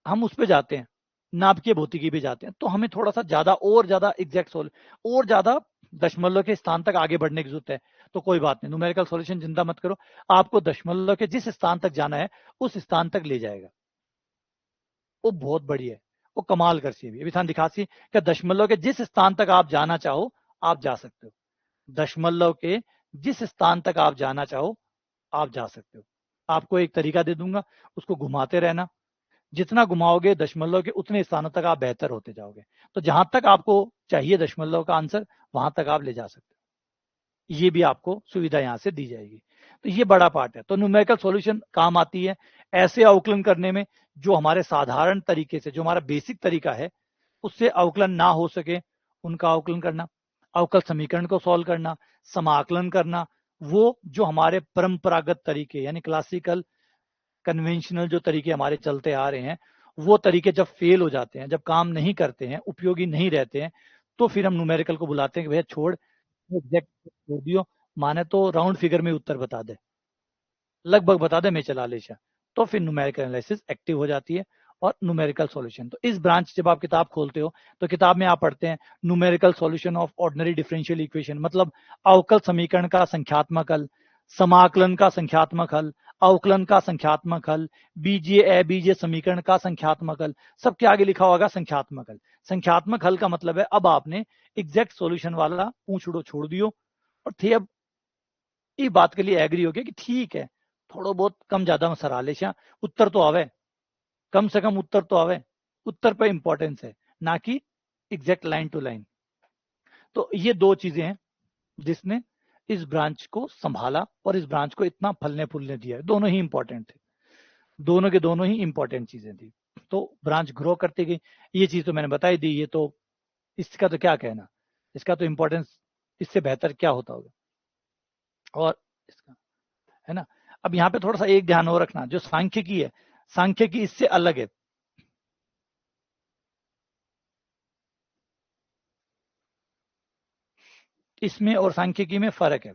हम उस पे जाते हैं, नाभिकीय भौतिकी पे जाते हैं, तो हमें थोड़ा सा ज्यादा और ज्यादा एग्जैक्ट सोल और ज्यादा दशमलव के स्थान तक आगे बढ़ने की जरूरत है। तो कोई बात नहीं, न्यूमेरिकल सॉल्यूशन चिंता मत करो, आपको दशमलव के जिस स्थान तक जाना है उस स्थान तक ले जाएगा। वो बहुत बढ़िया है, वो कमाल कर सी अभी थान दिखासी कि दशमलव के जिस स्थान तक आप जाना चाहो आप जा सकते हो। दशमलव के जिस स्थान तक आप जाना चाहो आप जा सकते हो। आपको एक तरीका दे दूंगा, उसको घुमाते रहना, जितना घुमाओगे दशमलव के उतने स्थानों तक आप बेहतर होते जाओगे। तो जहां तक आपको चाहिए दशमलव का आंसर वहां तक आप ले जा सकते हो, ये भी आपको सुविधा यहां से दी जाएगी। तो ये बड़ा पार्ट है। तो न्यूमेरिकल सॉल्यूशन काम आती है ऐसे अवकलन करने में जो हमारे साधारण तरीके से, जो हमारा बेसिक तरीका है उससे अवकलन ना हो सके, उनका अवकलन करना, अवकल समीकरण को सॉल्व करना, समाकलन करना, वो जो हमारे परंपरागत तरीके यानी क्लासिकल कन्वेंशनल जो तरीके हमारे चलते आ रहे हैं, वो तरीके जब फेल हो जाते हैं, जब काम नहीं करते हैं, उपयोगी नहीं रहते हैं, तो फिर हम न्यूमेरिकल को बुलाते हैं कि भैया छोड़, एग्जैक्ट छोड़ दियो, माने तो राउंड फिगर में उत्तर बता दे, लगभग बता दे, मैं चला ले जा। तो फिर न्यूमेरिकल एनालिसिस एक्टिव हो जाती है और न्यूमेरिकल सॉल्यूशन। तो इस ब्रांच जब आप किताब खोलते हो तो किताब में आप पढ़ते हैं numerical solution of ordinary differential equation, मतलब अवकल समीकरण का संख्यात्मक हल, समाकलन का संख्यात्मक हल, अवकलन का संख्यात्मक हल, बीजीय अबीजीय समीकरण का संख्यात्मक हल, सबके आगे लिखा होगा संख्यात्मक हल। संख्यात्मक हल का मतलब है अब आपने एग्जैक्ट सॉल्यूशन वाला पूछ उड़ो छोड़ दियो और थे अब ये बात के लिए एग्री हो गया कि ठीक है थोड़ा बहुत कम ज्यादा में सरा ले, उत्तर तो आवे, कम से कम उत्तर तो आवे, उत्तर पे इंपॉर्टेंस है ना कि एग्जैक्ट लाइन टू लाइन। तो ये दो चीजें हैं जिसने इस ब्रांच को संभाला और इस ब्रांच को इतना फलने फूलने दिया, दोनों ही इंपॉर्टेंट थे, दोनों के दोनों ही इंपॉर्टेंट चीजें थी। तो ब्रांच ग्रो करती गई, ये चीज तो मैंने बताई दी। ये तो इसका तो क्या कहना, इसका तो इंपॉर्टेंस इससे बेहतर क्या होता होगा। और इसका, है ना। अब यहाँ पे थोड़ा सा एक ध्यान और रखना, जो सांख्यिकी है, सांख्यिकी इससे अलग है। इसमें और सांख्यिकी में फर्क है।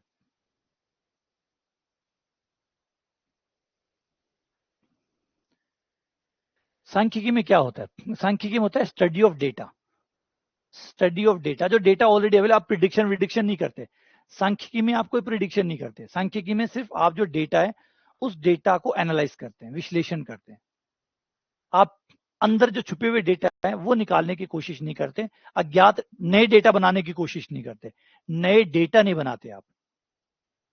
सांख्यिकी में क्या होता है, सांख्यिकी में होता है study of data, study of data, जो डेटा ऑलरेडी अवेलेबल, आप प्रिडिक्शन विडिक्शन नहीं करते। सांख्यिकी में आप कोई प्रिडिक्शन नहीं करते, सांख्यिकी में सिर्फ आप जो डेटा है उस डेटा को एनालाइज करते हैं, विश्लेषण करते हैं। आप अंदर जो छुपे हुए डेटा है वो निकालने की कोशिश नहीं करते, अज्ञात नए डेटा बनाने की कोशिश नहीं करते, नए डेटा नहीं बनाते आप।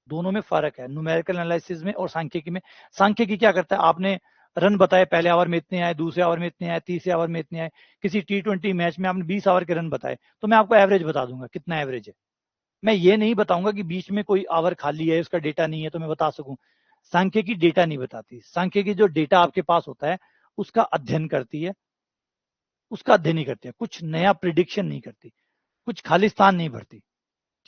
दोनों में फर्क है, न्यूमेरिकल एनालिसिस में और सांख्यिकी में। सांख्यिकी क्या करता है, आपने रन बताए, पहले ओवर में इतने आए, दूसरे ओवर में इतने आए, तीसरे ओवर में इतने आए। किसी T20 मैच में आपने 20 ओवर के रन बताए, तो मैं आपको एवरेज बता दूंगा कितना एवरेज है। मैं ये नहीं बताऊंगा कि बीच में कोई ओवर खाली है, उसका डेटा नहीं है तो मैं बता सकूं। सांख्यिकी डेटा नहीं बताती। सांख्यिकी जो डेटा आपके पास होता है उसका अध्ययन करती है, उसका अध्ययन नहीं करती है, कुछ नया प्रिडिक्शन नहीं करती, कुछ खालिस्तान नहीं भरती।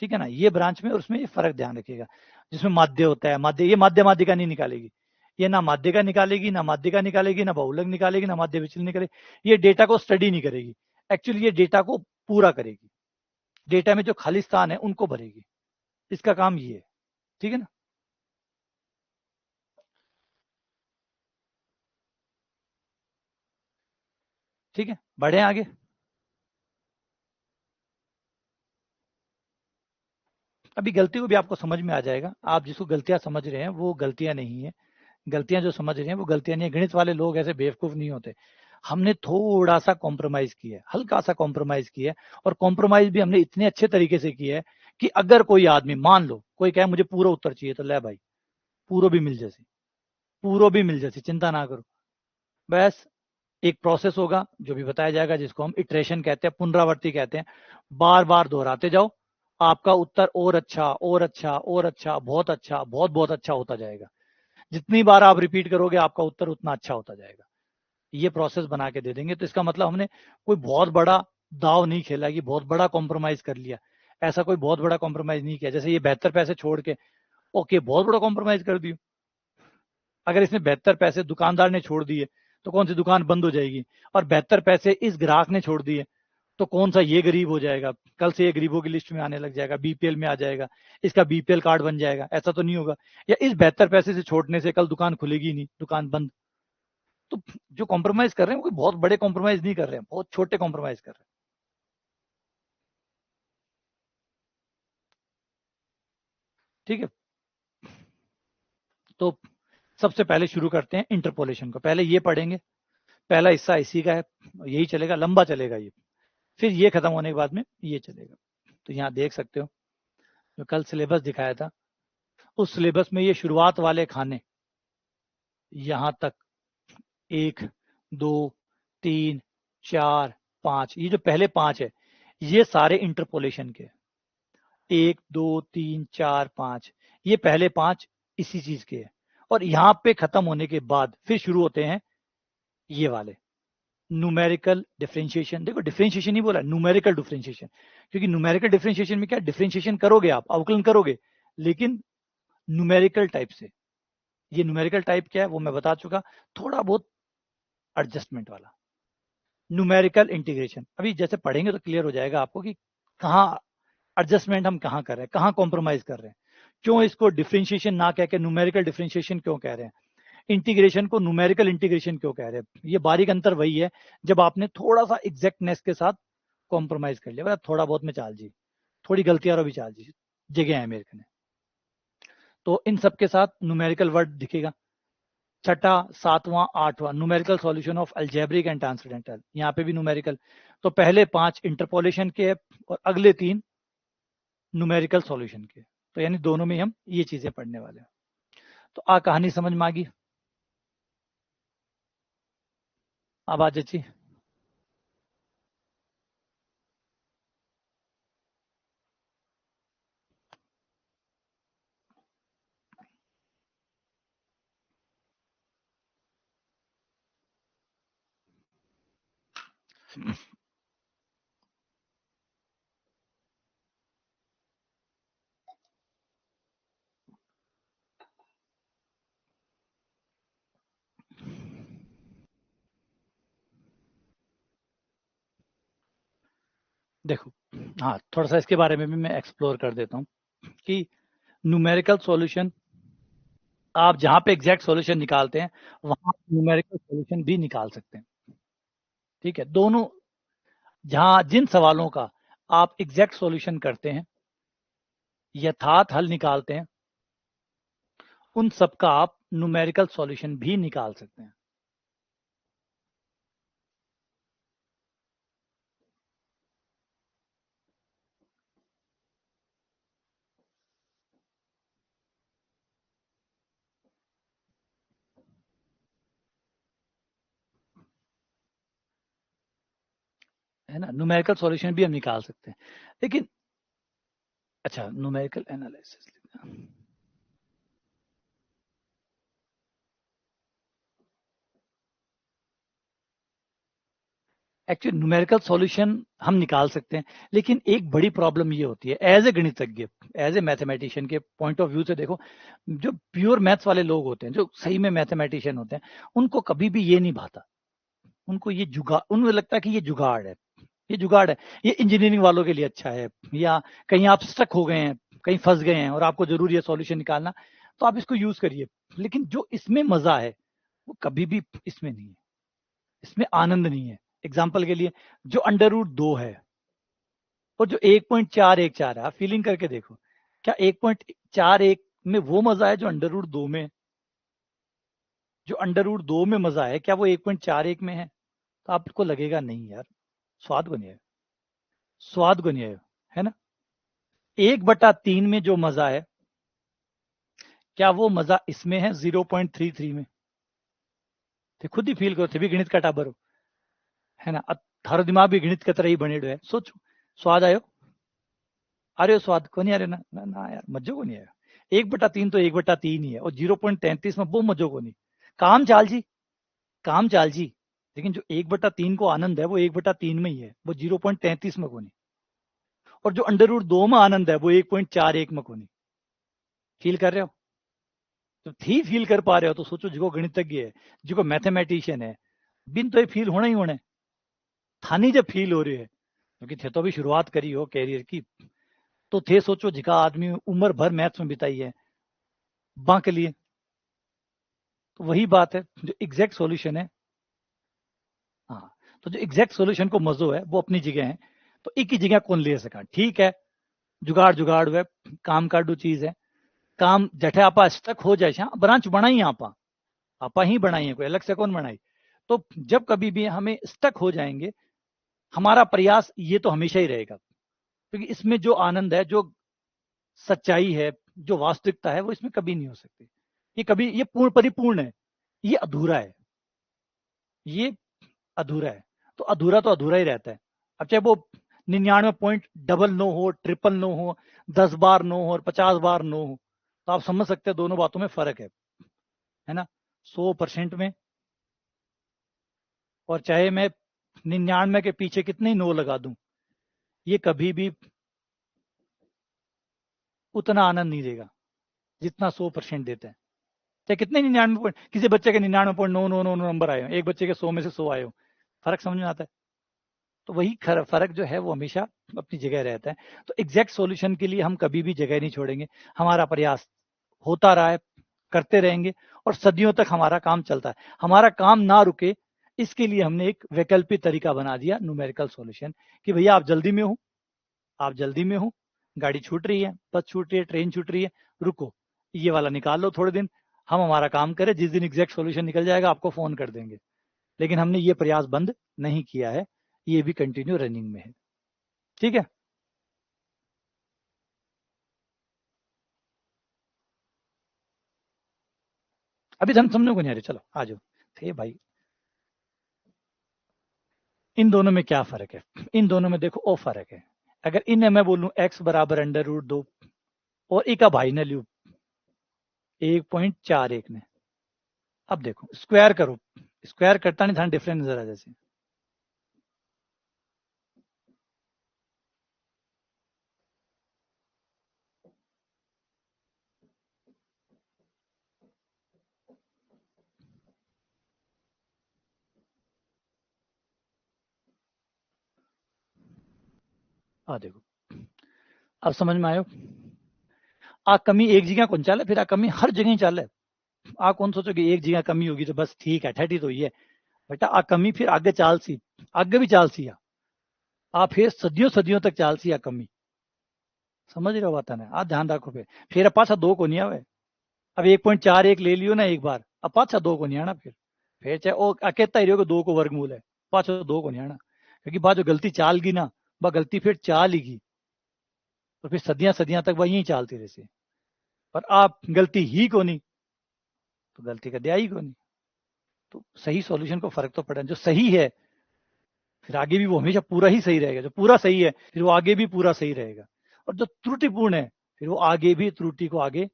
ठीक है ना, ये ब्रांच में और उसमें ये फर्क ध्यान रखिएगा। जिसमें माध्य होता है, माध्य, ये माध्य माध्यिका नहीं निकालेगी, ये ना माध्य का निकालेगी, ना माध्यिका निकालेगी, ना बहुलक निकालेगी, ना माध्य विचलन निकालेगी। ये डेटा को स्टडी नहीं करेगी, एक्चुअली ये डेटा को पूरा करेगी, डेटा में जो खाली स्थान है उनको भरेगी। इसका काम ये है। ठीक है ना। ठीक है, बढ़े आगे। अभी गलती को भी आपको समझ में आ जाएगा। आप जिसको गलतियां समझ रहे हैं वो गलतियां नहीं है, गलतियां जो समझ रहे हैं वो गलतियां नहीं है। गणित वाले लोग ऐसे बेवकूफ नहीं होते। हमने थोड़ा सा कॉम्प्रोमाइज किया है, हल्का सा कॉम्प्रोमाइज किया है, और कॉम्प्रोमाइज भी हमने इतने अच्छे तरीके से किया है कि अगर कोई आदमी, मान लो कोई कहे मुझे पूरा उत्तर चाहिए, तो ले भाई, पूरा भी मिल जैसी, पूरा भी मिल जैसी, चिंता ना करो। बस एक प्रोसेस होगा जो भी बताया जाएगा, जिसको हम इटरेशन कहते हैं, पुनरावृत्ति कहते हैं। बार बार दोहराते जाओ, आपका उत्तर और अच्छा और अच्छा और अच्छा, बहुत अच्छा, बहुत बहुत अच्छा होता जाएगा। जितनी बार आप रिपीट करोगे आपका उत्तर उतना अच्छा होता जाएगा। ये प्रोसेस बना के दे देंगे, तो इसका मतलब हमने कोई बहुत बड़ा दाव नहीं खेला कि बहुत बड़ा कॉम्प्रोमाइज कर लिया। ऐसा कोई बहुत बड़ा कॉम्प्रोमाइज नहीं किया। जैसे ये 72 पैसे छोड़ के ओके बहुत बड़ा कॉम्प्रोमाइज कर दियो। अगर इसने 72 पैसे दुकानदार ने छोड़ दिए तो कौन सी दुकान बंद हो जाएगी, और 72 पैसे इस ग्राहक ने छोड़ दिए तो कौन सा ये गरीब हो जाएगा, कल से ये गरीबों की लिस्ट में आने लग जाएगा, बीपीएल में आ जाएगा, इसका बीपीएल कार्ड बन जाएगा। ऐसा तो नहीं होगा। या इस 72 पैसे से छोड़ने से कल दुकान खुलेगी नहीं, दुकान बंद। तो जो कॉम्प्रोमाइज कर रहे हैं वो कोई बहुत बड़े कॉम्प्रोमाइज नहीं कर रहे हैं, बहुत छोटे कॉम्प्रोमाइज कर रहे हैं। ठीक है, तो सबसे पहले शुरू करते हैं इंटरपोलेशन को। पहले ये पढ़ेंगे, पहला हिस्सा इसी का है, यही चलेगा, लंबा चलेगा ये। फिर ये खत्म होने के बाद में ये चलेगा। तो यहाँ देख सकते हो जो कल सिलेबस दिखाया था, उस सिलेबस में ये शुरुआत वाले खाने यहाँ तक, 1 2 3 4 5, ये जो पहले 5 है ये सारे इंटरपोलेशन के। 1 2 3 4 5, ये पहले 5 इसी चीज के है। और यहाँ पे खत्म होने के बाद फिर शुरू होते हैं ये वाले न्यूमेरिकल डिफरेंशिएशन। देखो डिफरेंशिएशन ही बोला, न्यूमेरिकल डिफरेंशिएशन, क्योंकि न्यूमेरिकल डिफरेंशिएशन में क्या डिफरेंशिएशन करोगे आप, अवकलन करोगे, लेकिन न्यूमेरिकल टाइप से। ये न्यूमेरिकल टाइप क्या है वो मैं बता चुका, थोड़ा बहुत एडजस्टमेंट वाला। न्यूमेरिकल इंटीग्रेशन अभी जैसे पढ़ेंगे तो क्लियर हो जाएगा आपको कि कहाँ एडजस्टमेंट हम कहाँ कर रहे हैं, कहाँ कॉम्प्रोमाइज कर रहे हैं, क्यों इसको डिफरेंशिएशन ना कह के न्यूमेरिकल डिफरेंशिएशन क्यों कह रहे हैं, इंटीग्रेशन को न्यूमेरिकल इंटीग्रेशन क्यों कह रहे हैं। ये बारीक अंतर वही है जब आपने थोड़ा सा एग्जैक्टनेस के साथ कॉम्प्रोमाइज कर लिया। थोड़ा बहुत में चाल जी, थोड़ी गलतियां और भी चाल जी जगह है मेरे को। तो इन सब के साथ न्यूमेरिकल वर्ड दिखेगा। छठा, सातवां, आठवां numerical solution of algebraic and transcendental, यहाँ पे भी न्यूमेरिकल। तो पहले 5 इंटरपोलेशन के और अगले 3 न्यूमेरिकल सॉल्यूशन के। तो यानी दोनों में हम ये चीजें पढ़ने वाले हैं। तो आ कहानी समझ में आ गई। अब आ जी। देखो, हाँ थोड़ा सा इसके बारे में भी मैं एक्सप्लोर कर देता हूँ कि न्यूमेरिकल सॉल्यूशन आप जहाँ पे एग्जैक्ट सॉल्यूशन निकालते हैं वहां न्यूमेरिकल सॉल्यूशन भी निकाल सकते हैं। ठीक है, दोनों, जहाँ जिन सवालों का आप एग्जैक्ट सॉल्यूशन करते हैं, यथार्थ हल निकालते हैं, उन सब का आप न्यूमेरिकल सॉल्यूशन भी निकाल सकते हैं। है ना, न्यूमेरिकल सॉल्यूशन भी हम निकाल सकते हैं, लेकिन अच्छा numerical analysis actually numerical solution हम निकाल सकते हैं, लेकिन एक बड़ी प्रॉब्लम ये होती है एज ए गणितज्ञ, एज ए मैथमेटिशियन के पॉइंट ऑफ व्यू से देखो, जो प्योर मैथ्स वाले लोग होते हैं, जो सही में मैथमेटिशियन होते हैं, उनको कभी भी ये नहीं भाता, उनको ये जुगाड़, उनको लगता है कि ये जुगाड़ है, ये जुगाड़ है, ये इंजीनियरिंग वालों के लिए अच्छा है, या कहीं आप स्टक हो गए हैं, कहीं फंस गए हैं और आपको जरूरी है सॉल्यूशन निकालना, तो आप इसको यूज करिए, लेकिन जो इसमें मजा है वो कभी भी इसमें नहीं है, इसमें आनंद नहीं है। एग्जाम्पल के लिए जो अंडर रूट 2 है और जो 1.414 है, आप फीलिंग करके देखो, क्या 1.41 में वो मजा है जो अंडर रूट 2 में, जो अंडर रूट 2 में मजा है क्या वो 1.41 में है? तो आपको लगेगा नहीं यार, स्वाद को नहीं है, स्वाद को नहीं है ना। 1/3 में जो मजा है क्या वो मजा इसमें है 0.33 में? तो खुद ही फील करो, थे भी गणित का टाबर हो, है ना, थारो दिमाग भी गणित की तरह ही बने है, सोचो स्वाद आयो, आ रहे हो स्वाद को नहीं आ रहे ना, ना यार मज्जो को नहीं आया। 1/3 तो 1/3 ही है, और 0.33 में वो मज्जो को नहीं, काम चाल जी, काम चाल जी, लेकिन जो 1/3 को आनंद है वो 1/3 में ही है, वो 0.33 में को नहीं, और जो अंडर रूट 2 में आनंद है वो 1.41 में को नहीं। फील कर रहे हो? तो थी फील कर पा रहे हो तो सोचो जो गणितज्ञ है, जो मैथमेटिशियन है, बिन तो ये फील होना ही होना है, थानी जब फील हो रही है, क्योंकि थे तो अभी शुरुआत करी हो कैरियर की, तो थे सोचो जिका आदमी उम्र भर मैथ्स में बिताई है बां के लिए, तो वही बात है जो एग्जैक्ट सॉल्यूशन है। हाँ, तो जो एग्जैक्ट सॉल्यूशन को मजो है वो अपनी जगह है, तो एक ही जगह कौन ले सका, ठीक है, जुगाड़ जुगाड़ वे काम काडू चीज है, काम जठे आपा स्टक हो जाए, ब्रांच बनाई आपा, आपा ही बनाई है, कोई अलग से कौन बनाई। तो जब कभी भी हमें स्टक हो जाएंगे, हमारा प्रयास ये तो हमेशा ही रहेगा, क्योंकि इसमें जो आनंद है, जो सच्चाई है, जो वास्तविकता है, वो इसमें कभी नहीं हो सकती, ये कभी, ये पूर्ण परिपूर्ण है, ये अधूरा है, ये अधूरा है, तो अधूरा ही रहता है। अब चाहे वो 99.00 हो, 999 हो, 10 बार नो हो और 50 बार नो हो, तो आप समझ सकते हैं दोनों बातों में फर्क है ना, 100% में, और चाहे मैं 99 के पीछे कितने ही नो लगा दूं, ये कभी भी उतना आनंद नहीं देगा जितना 100% देता है। चाहे कितने 99 किसी बच्चे के 99.999 नंबर आए हो, एक बच्चे के 100 में से 100 आए हो, फर्क समझ में आता है। तो वही फर्क जो है वो हमेशा अपनी जगह रहता है। तो एग्जैक्ट सॉल्यूशन के लिए हम कभी भी जगह नहीं छोड़ेंगे, हमारा प्रयास होता रहा है, करते रहेंगे, और सदियों तक हमारा काम चलता है, हमारा काम ना रुके, इसके लिए हमने एक वैकल्पिक तरीका बना दिया न्यूमेरिकल सॉल्यूशन, कि भैया आप जल्दी में हो, आप जल्दी में हो, गाड़ी छूट रही है, बस छूट रही है, ट्रेन छूट रही है, रुको, ये वाला निकाल लो थोड़े दिन, हम हमारा काम करें, जिस दिन एग्जैक्ट सॉल्यूशन निकल जाएगा आपको फोन कर देंगे। लेकिन हमने ये प्रयास बंद नहीं किया है, ये भी कंटिन्यू रनिंग में है। ठीक है, अभी हम समझने को नहीं आ रहे, चलो आ जाओ, थे भाई, इन दोनों में क्या फर्क है, इन दोनों में देखो ओ फर्क है, अगर इन्हें मैं बोलूं x बराबर अंडर रूट 2, और एक का भाई ने लियो 1.41 ने, अब देखो स्क्वायर करो, स्क्वायर करता नहीं था, डिफरेंस नजर आ जैसे, आ देखो, अब समझ में आयो, आ कमी एक जगह कौन चाले, फिर आ कमी हर जगह ही चाले, आ कौन सोचो कि एक जगह कमी होगी तो बस ठीक है, ठहटी तो ये बेटा, आ कमी फिर आगे चाल सी, आगे भी चाल सी आ फिर सदियों सदियों तक चाल सी आ कमी, समझ रहे हो बात है, आ ध्यान रखो, फिर पाछा 2 को नहीं आवे, अब 1.41 ले लियो ना एक बार, अब पाछा 2 को नहीं आना, फिर चाहे वो अकेता ही रहो 2 को वर्गमूल है, पाछा 2 को नहीं आना, क्योंकि बाद जो गलती चाल गई ना, वह गलती फिर चाल ही गई, तो फिर सदियां सदियां तक वह यही चालती रही, पर आप गलती ही को नहीं, तो गलती का दिया ही को नहीं, तो सही सॉल्यूशन को फर्क तो पड़ा, जो सही है फिर आगे भी वो हमेशा पूरा ही सही रहेगा। जो पूरा सही है फिर वो आगे भी पूरा सही रहेगा, और जो त्रुटिपूर्ण है फिर वो आगे भी त्रुटि को आगे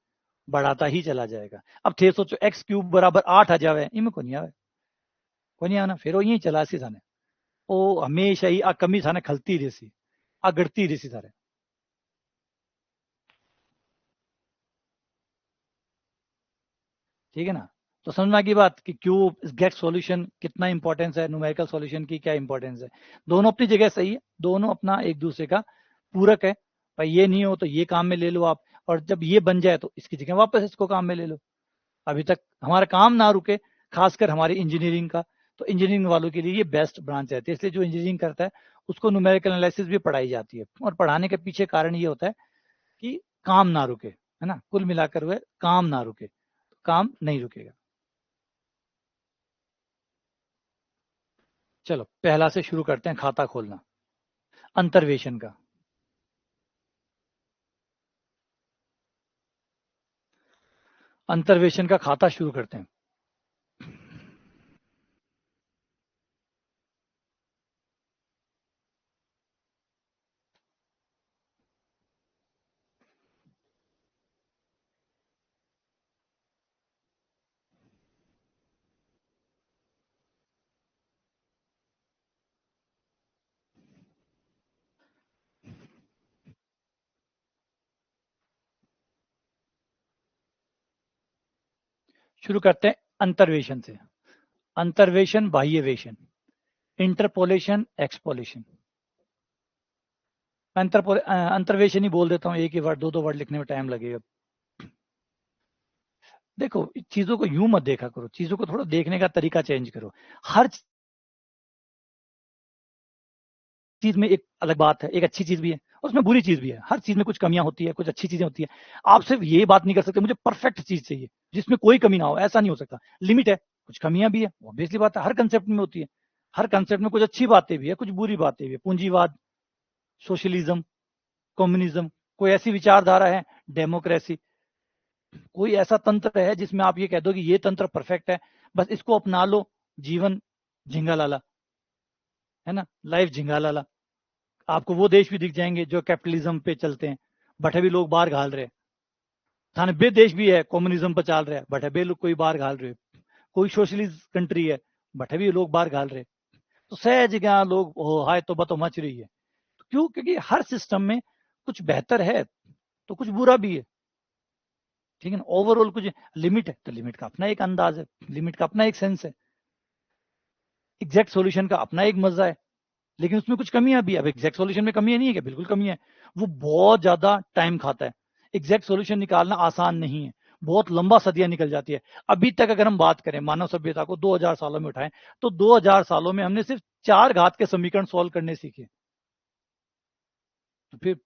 बढ़ाता ही चला जाएगा। अब थे सोचो एक्स क्यूब बराबर 8 आ जावे, इनमें को नहीं आवे, को नहीं आना, फिर वो यही चला सी थाने, वो हमेशा ही आ कमी थाने खलती रहसी, आ गढ़ती रहसी थारे। ठीक है ना। तो समझना की बात कि क्यूब एग्जैक्ट सॉल्यूशन कितना इंपॉर्टेंस है, न्यूमेरिकल सॉल्यूशन की क्या इंपॉर्टेंस है। दोनों अपनी जगह सही है, दोनों अपना एक दूसरे का पूरक है। भाई ये नहीं हो तो ये काम में ले लो आप, और जब ये बन जाए तो इसकी जगह वापस इसको काम में ले लो। अभी तक हमारा काम ना रुके, खासकर हमारी इंजीनियरिंग का, तो इंजीनियरिंग वालों के लिए ये बेस्ट ब्रांच रहती है। इसलिए जो इंजीनियरिंग करता है उसको न्यूमेरिकल एनालिसिस भी पढ़ाई जाती है, और पढ़ाने के पीछे कारण ये होता है कि काम ना रुके, है ना, कुल मिलाकर हुए काम ना रुके, काम नहीं रुकेगा। चलो पहला से शुरू करते हैं, खाता खोलना, अंतर्वेशन का। अंतर्वेशन का खाता शुरू करते हैं। शुरू करते हैं अंतर्वेशन से। अंतर्वेशन, बाह्यवेशन, इंटरपोलेशन, एक्सपोलेशन। अंतर्वेशन ही बोल देता हूँ, एक ही वर्ड, दो दो वर्ड लिखने में टाइम लगेगा। देखो चीजों को यूं मत देखा करो, चीजों को थोड़ा देखने का तरीका चेंज करो। हर चीज में एक अलग बात है, एक अच्छी चीज भी है और उसमें बुरी चीज भी है। हर चीज में कुछ कमियां होती है, कुछ अच्छी चीजें होती है। आप सिर्फ ये बात नहीं कर सकते मुझे परफेक्ट चीज चाहिए जिसमें कोई कमी ना हो, ऐसा नहीं हो सकता। लिमिट है, कुछ कमियां भी है, ऑब्वियसली बात है, हर कंसेप्ट में होती है। हर कंसेप्ट में कुछ अच्छी बातें भी है, कुछ बुरी बातें भी है। पूंजीवाद, सोशलिज्म, कम्युनिज्म, कोई ऐसी विचारधारा है, डेमोक्रेसी, कोई ऐसा तंत्र है जिसमें आप ये कह दो कि ये तंत्र परफेक्ट है, बस इसको अपना लो, जीवन झिंगा लाला, है ना, लाइफ झिंगा लाला। आपको वो देश भी दिख जाएंगे जो कैपिटलिज्म पे चलते हैं, बटे भी लोग बाहर घाल रहे हैं। थाने बे देश भी है कम्युनिज्म पर चाल रहे हैं, बटे बे लोग कोई बाहर घाल रहे। कोई सोशलिस्ट कंट्री है, बटे भी लोग बाहर घाल रहे। तो सहज क्या लोग हो हाय तो बतो मच रही है। क्यों? क्योंकि हर सिस्टम में कुछ बेहतर है तो कुछ बुरा भी है। ठीक है ना, ओवरऑल कुछ लिमिट है तो लिमिट का अपना एक अंदाज है, लिमिट का अपना एक सेंस है, एग्जैक्ट सॉल्यूशन का अपना एक मजा है। लेकिन उसमें कुछ कमियां भी है। अब एग्जैक्ट सॉल्यूशन में कमियां नहीं है क्या? बिल्कुल कमी है। वो बहुत ज्यादा टाइम खाता है। एग्जैक्ट सॉल्यूशन निकालना आसान नहीं है, बहुत लंबा सदियां निकल जाती है। अभी तक अगर हम बात करें मानव सभ्यता को 2000 सालों में उठाएं तो 2000 सालों में हमने सिर्फ 4 घात के समीकरण सॉल्व करने सीखे। तो फिर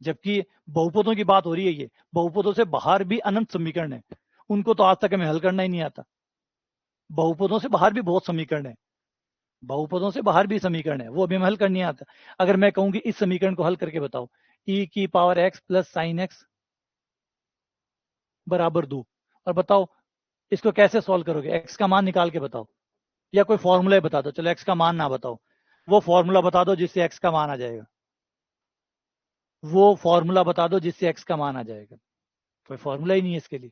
जबकि बहुपदों की बात हो रही है, ये बहुपदों से बाहर भी अनंत समीकरण है, उनको तो आज तक हमें हल करना ही नहीं आता। बहुपदों से बाहर भी बहुत समीकरण है, बहुपदों से बाहर भी समीकरण है, वो अभी हमें हल करनी आता। अगर मैं कहूं कि इस समीकरण को हल करके बताओ, e की power x plus sine x बराबर 2, और बताओ इसको कैसे सॉल्व करोगे, x का मान निकाल के बताओ, या कोई फॉर्मूला बता दो। चलो x का मान ना बताओ, वो फॉर्मूला बता दो जिससे x का मान आ जाएगा, वो फॉर्मूला बता दो जिससे x का मान आ जाएगा। कोई फॉर्मूला ही नहीं है इसके लिए।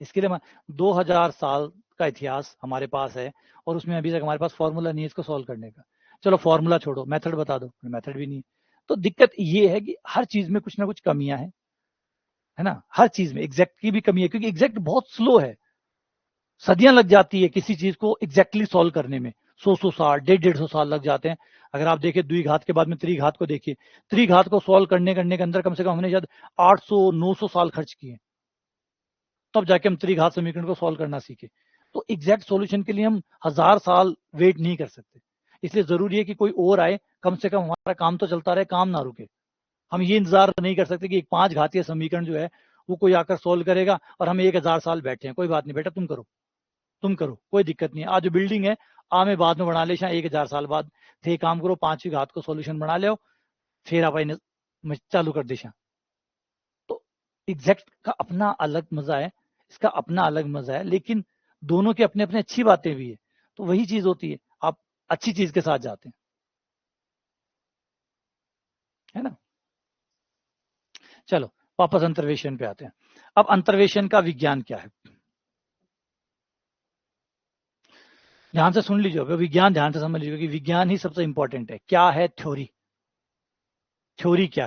इसके लिए 2000 साल का इतिहास हमारे पास है और उसमें अभी तक हमारे पास फॉर्मूला नहीं है इसको सॉल्व करने का। चलो फॉर्मूला छोड़ो, मेथड बता दो, मेथड भी नहीं है। तो दिक्कत ये है कि हर चीज में कुछ ना कुछ कमियां हैं, है ना, हर चीज में एग्जैक्ट की भी कमी है, क्योंकि एग्जैक्ट बहुत स्लो है। सदियां लग जाती है किसी चीज को एग्जैक्टली सॉल्व करने में, 100 साल, 150 साल लग जाते हैं। अगर आप देखिए द्विघात के बाद में त्रिघात को देखिए, त्रिघात को सॉल्व करने के अंदर कम से कम हमने शायद 800-900 साल खर्च किए, तब जाके हम त्रिघात समीकरण को सॉल्व करना सीखे। तो एग्जैक्ट सॉल्यूशन के लिए हम 1000 साल वेट नहीं कर सकते। इसलिए जरूरी है कि कोई और आए, कम से कम हमारा काम तो चलता रहे, काम ना रुके। हम ये इंतजार नहीं कर सकते कि एक 5 घातीय समीकरण जो है वो कोई आकर सोल्व करेगा और हम 1000 साल बैठे हैं। कोई बात नहीं बेटा, तुम करो, तुम करो, कोई दिक्कत नहीं है। आज जो बिल्डिंग है आ मैं बाद में बना ले, 1000 साल बाद थे काम करो, 5वीं घात को सोल्यूशन बना ले, फिर आप चालू कर दे। तो एग्जैक्ट का अपना अलग मजा है, इसका अपना अलग मजा है, लेकिन दोनों के अपने अपने अच्छी बातें भी है। तो वही चीज होती है, आप अच्छी चीज के साथ जाते हैं। है ना। चलो वापस अंतर्वेशन पे आते हैं। अब अंतर्वेशन का विज्ञान क्या है, ध्यान से सुन लीजिए, विज्ञान ध्यान से समझ लीजिए कि विज्ञान ही सबसे इंपॉर्टेंट है। क्या है थ्योरी, थ्योरी क्या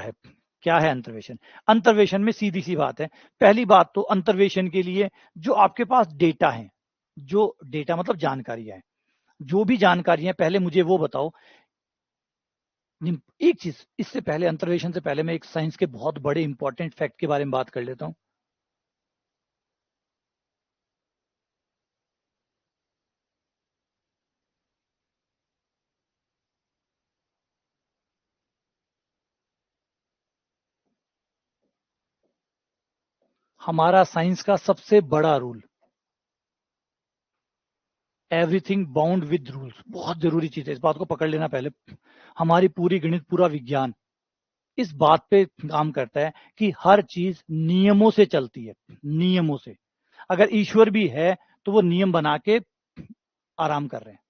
है अंतर्वेशन। अंतर्वेशन में सीधी सी बात है, पहली बात तो अंतर्वेशन के लिए जो आपके पास डेटा है, जो डेटा मतलब जानकारियां हैं, जो भी जानकारियां, पहले मुझे वो बताओ। एक चीज इससे पहले, अंतर्वेशन से पहले मैं एक साइंस के बहुत बड़े इंपॉर्टेंट फैक्ट के बारे में बात कर लेता हूं। हमारा साइंस का सबसे बड़ा rule, everything bound with rules, बहुत जरूरी चीज है, इस बात को पकड़ लेना पहले। हमारी पूरी गणित, पूरा विज्ञान इस बात पे काम करता है कि हर चीज नियमों से चलती है, नियमों से। अगर ईश्वर भी है तो वो नियम बना के आराम कर रहे हैं,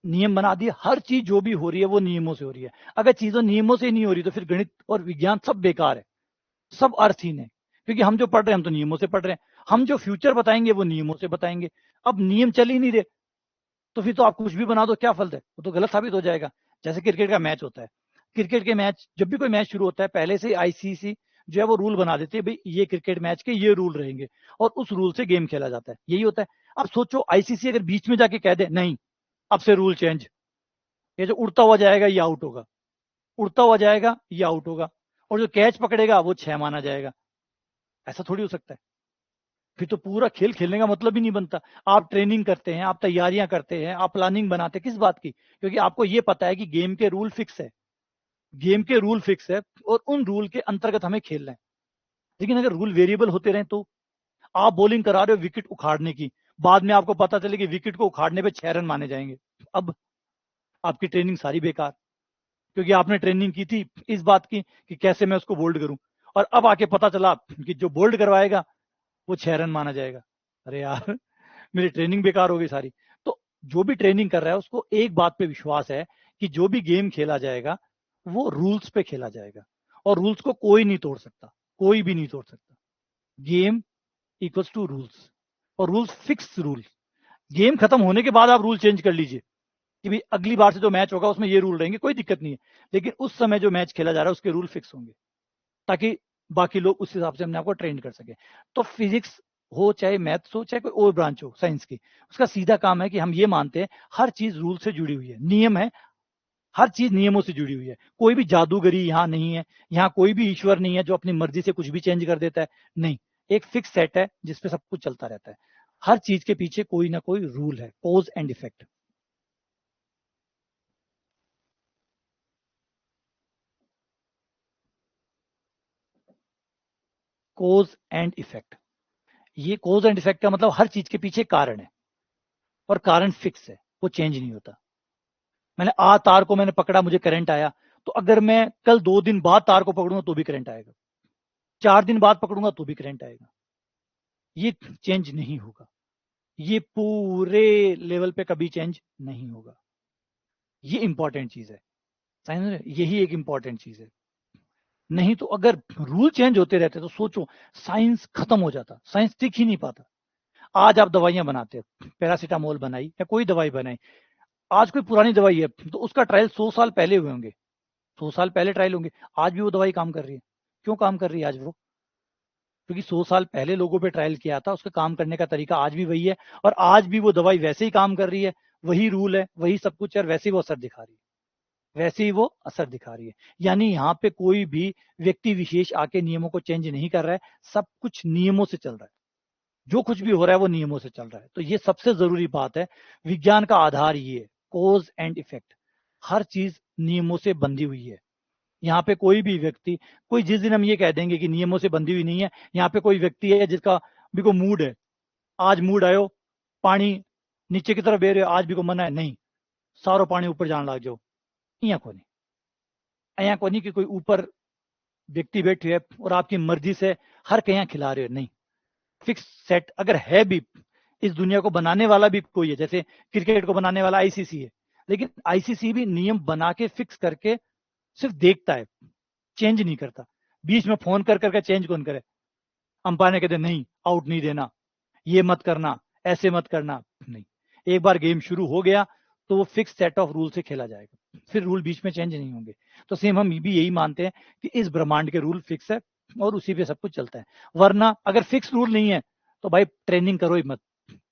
नियम बना दिए, हर चीज जो भी हो रही है वो नियमों से हो रही है। अगर चीजों नियमों से नहीं हो रही तो फिर गणित और विज्ञान सब बेकार है, सब अर्थहीन है। क्योंकि हम जो पढ़ रहे हैं, हम तो नियमों से पढ़ रहे हैं, हम जो फ्यूचर बताएंगे वो नियमों से बताएंगे। अब नियम चल ही नहीं रहे तो फिर तो आप कुछ भी बना दो, क्या फल है, वो तो गलत साबित हो जाएगा। जैसे क्रिकेट का मैच होता है, क्रिकेट के मैच, जब भी कोई मैच शुरू होता है पहले से आईसीसी जो है वो रूल बना देती है, भाई ये क्रिकेट मैच के ये रूल रहेंगे, और उस रूल से गेम खेला जाता है, यही होता है। अब सोचो आईसीसी अगर बीच में जाके कह दे नहीं अब से रूल चेंज, ये जो उड़ता हुआ जाएगा ये आउट होगा, उड़ता हुआ जाएगा ये आउट होगा, और जो कैच पकड़ेगा वो 6 माना जाएगा, ऐसा थोड़ी हो सकता है। फिर तो पूरा खेल खेलने का मतलब ही नहीं बनता। आप ट्रेनिंग करते हैं, आप तैयारियां करते हैं, आप प्लानिंग बनाते हैं, किस बात की, क्योंकि आपको ये पता है कि गेम के रूल फिक्स है, गेम के रूल फिक्स है और उन रूल के अंतर्गत हमें खेलना है। लेकिन अगर रूल वेरिएबल होते रहे तो आप बॉलिंग करा रहे हो विकेट उखाड़ने की, बाद में आपको पता चले कि विकेट को उखाड़ने पे 6 रन माने जाएंगे, अब आपकी ट्रेनिंग सारी बेकार, क्योंकि आपने ट्रेनिंग की थी इस बात की कि कैसे मैं उसको बोल्ड करूं, और अब आके पता चला कि जो बोल्ड करवाएगा वो 6 रन माना जाएगा। अरे यार मेरी ट्रेनिंग बेकार हो गई सारी। तो जो भी ट्रेनिंग कर रहा है उसको एक बात पे विश्वास है कि जो भी गेम खेला जाएगा वो रूल्स पे खेला जाएगा, और रूल्स को कोई नहीं तोड़ सकता, कोई भी नहीं तोड़ सकता। गेम इक्वल्स टू रूल्स, और रूल्स फिक्स रूल। गेम खत्म होने के बाद आप रूल चेंज कर लीजिए कि भाई अगली बार से जो मैच होगा उसमें ये रूल रहेंगे, कोई दिक्कत नहीं है, लेकिन उस समय जो मैच खेला जा रहा है उसके रूल फिक्स होंगे, ताकि बाकी लोग उस हिसाब से अपने आपको ट्रेन कर सके। तो फिजिक्स हो चाहे मैथ्स हो चाहे कोई और ब्रांच हो साइंस की, उसका सीधा काम है कि हम ये मानते हैं हर चीज रूल से जुड़ी हुई है, नियम है, हर चीज नियमों से जुड़ी हुई है। कोई भी जादूगरी यहाँ नहीं है, यहाँ कोई भी ईश्वर नहीं है जो अपनी मर्जी से कुछ भी चेंज कर देता है, नहीं। एक फिक्स सेट है जिसपे सब कुछ चलता रहता है, हर चीज के पीछे कोई ना कोई रूल है, cause and effect. Cause and effect, ये कॉज एंड इफेक्ट का मतलब हर चीज के पीछे कारण है, और कारण फिक्स है, वो चेंज नहीं होता। मैंने आ तार को मैंने पकड़ा, मुझे करंट आया, तो अगर मैं कल 2 दिन बाद तार को पकड़ूंगा तो भी करंट आएगा, 4 दिन बाद पकड़ूंगा तो भी करंट आएगा, ये चेंज नहीं होगा, ये पूरे लेवल पे कभी चेंज नहीं होगा। ये इंपॉर्टेंट चीज है साइंस में, यही एक इंपॉर्टेंट चीज है। नहीं तो अगर रूल चेंज होते रहते तो सोचो साइंस खत्म हो जाता, साइंस टिक ही नहीं पाता। आज आप दवाइयां बनाते हो, पैरासीटामोल बनाई या कोई दवाई बनाई, आज कोई पुरानी दवाई है तो उसका ट्रायल 100 साल पहले हुए होंगे, 100 साल पहले ट्रायल होंगे, आज भी वो दवाई काम कर रही है। क्यों काम कर रही है आज वो, क्योंकि 100 साल पहले लोगों पे ट्रायल किया था, उसका काम करने का तरीका आज भी वही है, और आज भी वो दवाई वैसे ही काम कर रही है, वही रूल है, वही सब कुछ है, और वैसे ही वो असर दिखा रही है, वैसे ही वो असर दिखा रही है। यानी यहाँ पे कोई भी व्यक्ति विशेष आके नियमों को चेंज नहीं कर रहा है, सब कुछ नियमों से चल रहा है, जो कुछ भी हो रहा है वो नियमों से चल रहा है। तो ये सबसे जरूरी बात है, विज्ञान का आधार ये है, कॉज एंड इफेक्ट, हर चीज नियमों से बंधी हुई है। यहाँ पे कोई भी व्यक्ति, कोई जिस दिन हम ये कह देंगे कि नियमों से बंधी हुई नहीं है, यहाँ पे कोई व्यक्ति है जिसका भी को मूड है, आज मूड आयो पानी नीचे की तरफ बह रहे हो, आज भी को मना है नहीं, सारो पानी ऊपर जाने लग जाओ, यहाँ को नहीं, यहाँ को नहीं कि कोई ऊपर व्यक्ति बैठे है और आपकी मर्जी से हर कहीं खिला रहे हो, नहीं। फिक्स सेट अगर है भी, इस दुनिया को बनाने वाला भी कोई है, जैसे क्रिकेट को बनाने वाला आईसीसी है, लेकिन आईसीसी भी नियम बना के फिक्स करके सिर्फ देखता है, चेंज नहीं करता। बीच में फोन कर करके चेंज कौन करे? अंपायर ने कहते नहीं, आउट नहीं देना, ये मत करना, ऐसे मत करना, नहीं। एक बार गेम शुरू हो गया तो वो फिक्स सेट ऑफ रूल से खेला जाएगा, फिर रूल बीच में चेंज नहीं होंगे। तो सेम हम भी यही मानते हैं कि इस ब्रह्मांड के रूल फिक्स है और उसी पे सब कुछ चलता है। वरना अगर फिक्स रूल नहीं है तो भाई ट्रेनिंग करो ही मत,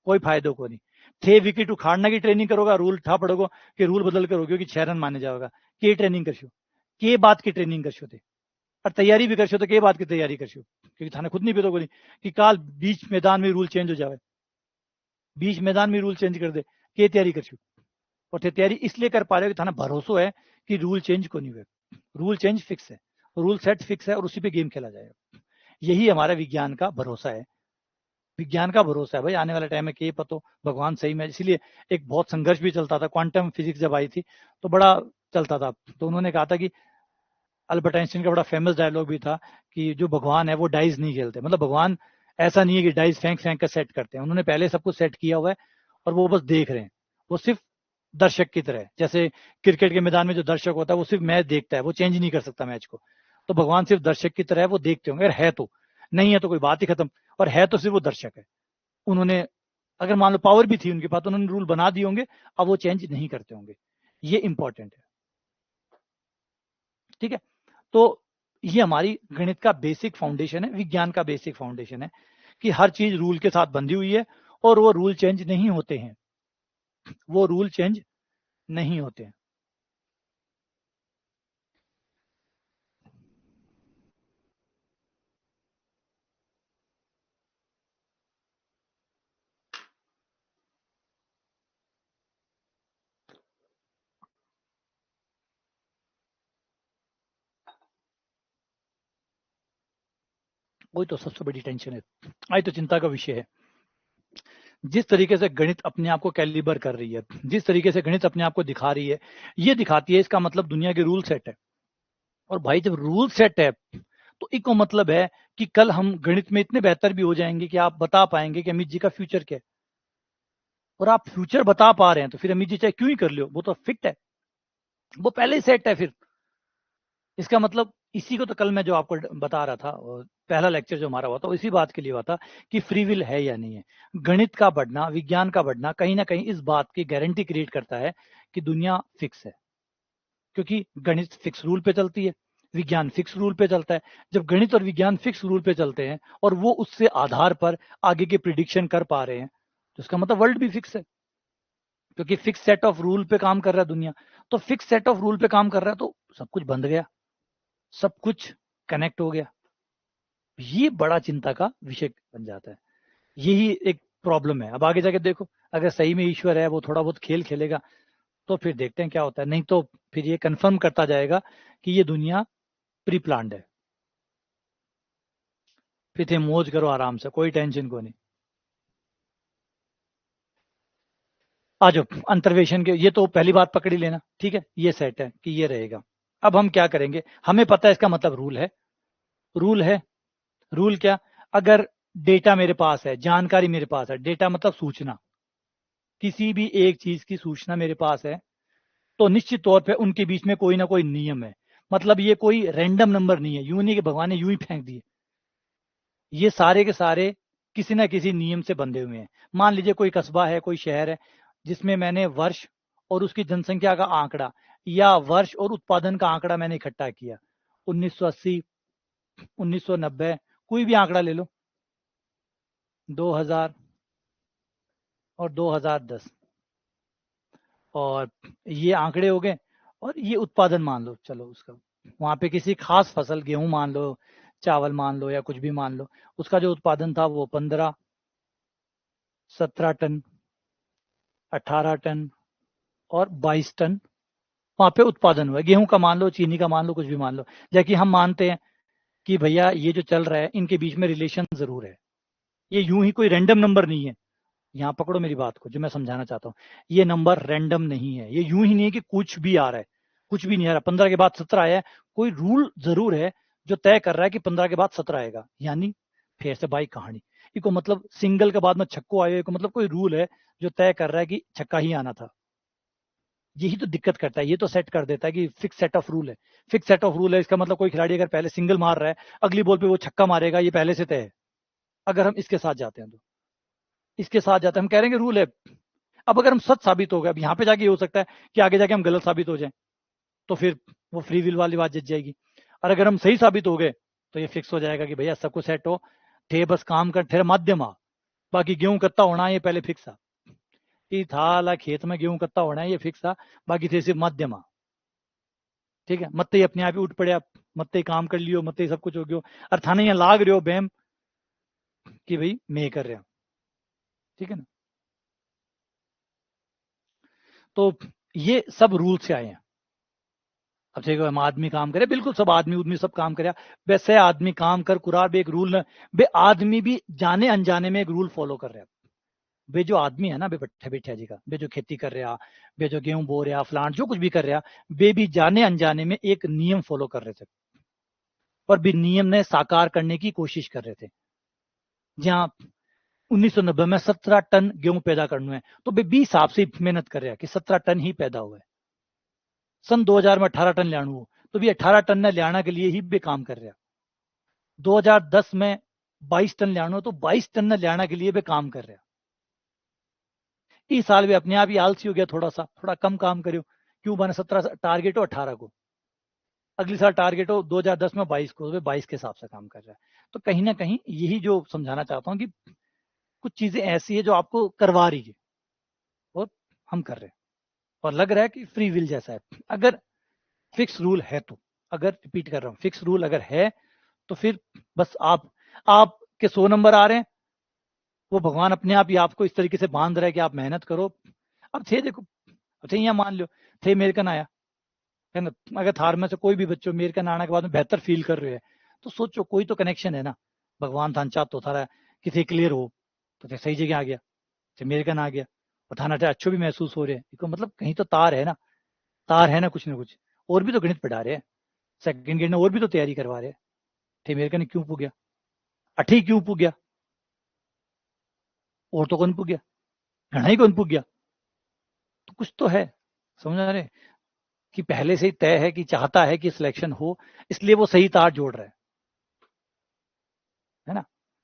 कोई फायदा को नहीं। 6 विकेट उखाड़ना की ट्रेनिंग करोगा, रूल ठा पड़ोगे कि रूल बदल करोगे कि 6 रन माने जाओगा, के ट्रेनिंग करशो, के बात की ट्रेनिंग करशो थे, और तैयारी भी करशो तो के बात की तैयारी करशो, क्योंकि थाने खुद नहीं पता कोई कि काल बीच मैदान में रूल चेंज हो जाए, बीच मैदान में रूल चेंज कर दे, के तैयारी करशो। और तैयारी इसलिए कर पा रहे हो कि थाना भरोसा है कि रूल चेंज को नहीं हुए, रूल चेंज फिक्स है, रूल सेट फिक्स है और उसी पे गेम खेला जाएगा। यही हमारा विज्ञान का भरोसा है, विज्ञान का भरोसा है भाई। आने वाला टाइम में कि पता भगवान सही में, इसीलिए एक बहुत संघर्ष भी चलता था। क्वांटम फिजिक्स जब आई थी तो बड़ा चलता था, तो उन्होंने कहा था कि अल्बर्ट आइंस्टाइन का बड़ा फेमस डायलॉग भी था कि जो भगवान है वो डाइस नहीं खेलते, मतलब भगवान ऐसा नहीं है कि डाइस फेंक फेंक कर सेट करते हैं, उन्होंने पहले सब कुछ सेट किया हुआ है और वो बस देख रहे हैं। वो सिर्फ दर्शक की तरह है, जैसे क्रिकेट के मैदान में जो दर्शक होता है वो सिर्फ मैच देखता है, वो चेंज नहीं कर सकता मैच को। तो भगवान सिर्फ दर्शक की तरह है, वो देखते होंगे, अगर है तो, नहीं है तो कोई बात ही खत्म, और है तो सिर्फ वो दर्शक है। उन्होंने अगर मान लो पावर भी थी उनके पास तो उन्होंने रूल बना दिए होंगे, अब वो चेंज नहीं करते होंगे। ये इंपॉर्टेंट है, ठीक है। तो ये हमारी गणित का बेसिक फाउंडेशन है, विज्ञान का बेसिक फाउंडेशन है कि हर चीज रूल के साथ बंधी हुई है और वो रूल चेंज नहीं होते हैं, वो रूल चेंज नहीं होते हैं। वही तो सबसे बड़ी टेंशन है, आई तो चिंता का विषय है। जिस तरीके से गणित अपने आप को कैलिबर कर रही है, जिस तरीके से गणित अपने आप को दिखा रही है, ये दिखाती है इसका मतलब दुनिया के रूल सेट है। और भाई जब रूल सेट है तो इको मतलब है कि कल हम गणित में इतने बेहतर भी हो जाएंगे कि आप बता पाएंगे कि अमित जी का फ्यूचर क्या है। और आप फ्यूचर बता पा रहे हैं तो फिर अमित जी चाहे क्यों ही कर लो, वो तो फिट है, वो पहले ही सेट है। फिर इसका मतलब इसी को तो कल मैं जो आपको बता रहा था, पहला लेक्चर जो हमारा हुआ था इसी बात के लिए हुआ था कि फ्री विल है या नहीं है। गणित का बढ़ना, विज्ञान का बढ़ना कहीं ना कहीं इस बात की गारंटी क्रिएट करता है कि दुनिया फिक्स है, क्योंकि गणित फिक्स रूल पे चलती है, विज्ञान फिक्स रूल पे चलता है। जब गणित और विज्ञान फिक्स रूल पे चलते हैं और वो उससे आधार पर आगे के प्रिडिक्शन कर पा रहे हैं तो इसका मतलब वर्ल्ड भी फिक्स है, क्योंकि फिक्स सेट ऑफ रूल पे काम कर रहा है दुनिया। तो फिक्स सेट ऑफ रूल पे काम कर रहा है तो सब कुछ बंध गया, सब कुछ कनेक्ट हो गया। ये बड़ा चिंता का विषय बन जाता है, यही एक प्रॉब्लम है। अब आगे जाके देखो, अगर सही में ईश्वर है, वो थोड़ा बहुत खेल खेलेगा तो फिर देखते हैं क्या होता है, नहीं तो फिर ये कंफर्म करता जाएगा कि ये दुनिया प्री प्लान्ड है। फिर थे मौज करो आराम से, कोई टेंशन को नहीं। आ जाओ अंतर्वेशन के, ये तो पहली बात पकड़ ही लेना, ठीक है, ये सेट है कि ये रहेगा। अब हम क्या करेंगे, हमें पता है इसका मतलब रूल है, रूल है, रूल क्या, अगर डेटा मेरे पास है, जानकारी मेरे पास है, डेटा मतलब सूचना, किसी भी एक चीज की सूचना मेरे पास है तो निश्चित तौर पे उनके बीच में कोई ना कोई नियम है। मतलब ये कोई रैंडम नंबर नहीं है, यूं नहीं कि भगवान ने यूं ही फेंक दिए, ये सारे के सारे किसी ना किसी नियम से बंधे हुए हैं। मान लीजिए कोई कस्बा है, कोई शहर है, जिसमें मैंने वर्ष और उसकी जनसंख्या का आंकड़ा या वर्ष और उत्पादन का आंकड़ा मैंने इकट्ठा किया, 1980, 1990, कोई भी आंकड़ा ले लो, 2000 और 2010, और ये आंकड़े हो गए। और ये उत्पादन मान लो, चलो उसका वहां पे किसी खास फसल, गेहूं मान लो, चावल मान लो या कुछ भी मान लो, उसका जो उत्पादन था वो 15, 17 टन, 18 टन और 22 टन वहां पे उत्पादन हुआ। गेहूं का मान लो, चीनी का मान लो, कुछ भी मान लो। जबकि हम मानते हैं कि भैया ये जो चल रहा है इनके बीच में रिलेशन जरूर है, ये यूं ही कोई रैंडम नंबर नहीं है। यहाँ पकड़ो मेरी बात को, जो मैं समझाना चाहता हूँ, ये नंबर रैंडम नहीं है, ये यूं ही नहीं है कि कुछ भी आ रहा है, कुछ भी नहीं आ रहा। 15 के बाद 17 आया है, कोई रूल जरूर है जो तय कर रहा है कि 15 के बाद 17 आएगा, यानी फिर से बाई कहानी। इको मतलब सिंगल के बाद में छक्को आए को मतलब कोई रूल है जो तय कर रहा है कि छक्का ही आना था। यही तो दिक्कत करता है, ये तो सेट कर देता है कि फिक्स सेट ऑफ रूल है। फिक्स सेट ऑफ रूल है, इसका मतलब कोई खिलाड़ी अगर पहले सिंगल मार रहा है, अगली बॉल पे वो छक्का मारेगा, ये पहले से तय है। अगर हम इसके साथ जाते हैं इसके साथ जाते हैं, हम कह रहे हैं रूल है। अब अगर हम सच साबित हो गए, अब यहाँ पे जाके ये हो सकता है कि आगे जाके हम गलत साबित हो जाए, तो फिर वो फ्री विल वाली बात जच जाएगी। और अगर हम सही साबित हो गए तो ये फिक्स हो जाएगा कि भैया सब कुछ सेट हो, थे बस काम कर थे माध्यम आ, बाकी गेहूं कत्ता होना ये पहले फिक्स था कि था खेत में गेहूं कत्ता होना है, ये फिक्स था, बाकी थे सिर्फ माध्यम आ। ठीक है, मत ही अपने आप ही उठ पड़े, आप मत ही काम कर लियो, मत ही सब कुछ हो गयो, और थाने यहाँ लाग रहे हो बैम कि भाई मैं कर रहा हूं। ठीक है ना, तो ये सब रूल से आए हैं। अब देखो हम आदमी काम करे, बिल्कुल सब आदमी उदमी सब काम करे, वैसे आदमी काम कर कुरार भी एक रूल न, बे आदमी भी जाने अनजाने में एक रूल फॉलो कर रहे हैं। वे जो आदमी है ना, बे बैठे बैठे जी का, बे जो खेती कर रहा, बे जो गेहूं बो रहा, फ्लांट जो कुछ भी कर रहा, वे भी जाने अनजाने में एक नियम फॉलो कर रहे थे, पर भी नियम ने साकार करने की कोशिश कर रहे थे। जहां 1990 में 17 टन गेहूं पैदा करना है, तो बे 20 हिसाब से मेहनत कर रहा है कि 17 टन ही पैदा हुआ है। सन 2000 में 18 टन लियाणु हो, तो भी 18 टन ने लियाना के लिए ही बे काम कर रहा है। 2010 में 22 टन लियाणु हो, तो 22 टन ने लियाना के लिए बे काम कर रहा है। इस साल भी अपने आप ही आलसी हो गया, थोड़ा कम काम करो, क्यों बने 17 टारगेट हो 18 को, अगली साल टारगेट हो 2010 में 22 को, तो 22 के हिसाब से काम कर रहा है। तो कहीं ना कहीं यही जो समझाना चाहता हूं कि कुछ चीजें ऐसी है जो आपको करवा रही है और हम कर रहे हैं, और लग रहा है कि फ्री विल जैसा है। अगर फिक्स रूल है तो, अगर रिपीट कर रहा हूं, फिक्स रूल अगर है तो फिर बस आपके 100 नंबर आ रहे हैं, वो भगवान अपने आप ही आपको इस तरीके से बांध रहा है कि आप मेहनत करो। अब थे देखो, अच्छा यहाँ मान लो थे अमेरिकन आया है ना, अगर थार में से कोई भी बच्चों अमेरिकन आने के बाद में बेहतर फील कर रहे हैं, तो सोचो कोई तो कनेक्शन है ना, भगवान थान चाह तो थारा किसी क्लियर हो, तो थे सही जगह आ गया, अमेरिकन आ गया, और थाना अच्छो भी महसूस हो रहे हैं, इसको मतलब कहीं तो तार है ना, तार है ना कुछ ना कुछ, और भी तो गणित पढ़ा रहे हैं, सेकंड गेट ने और भी तो तैयारी करवा रहे हैं। थे अमेरिकन क्यों पुग गया, अठी क्यों पुग गया, और तो कौन पुग गया, घना ही कौन पुग गया, तो कुछ तो है, समझ आ रहे कि पहले से ही तय है कि चाहता है कि सिलेक्शन हो, इसलिए वो सही तार जोड़ रहा है ना।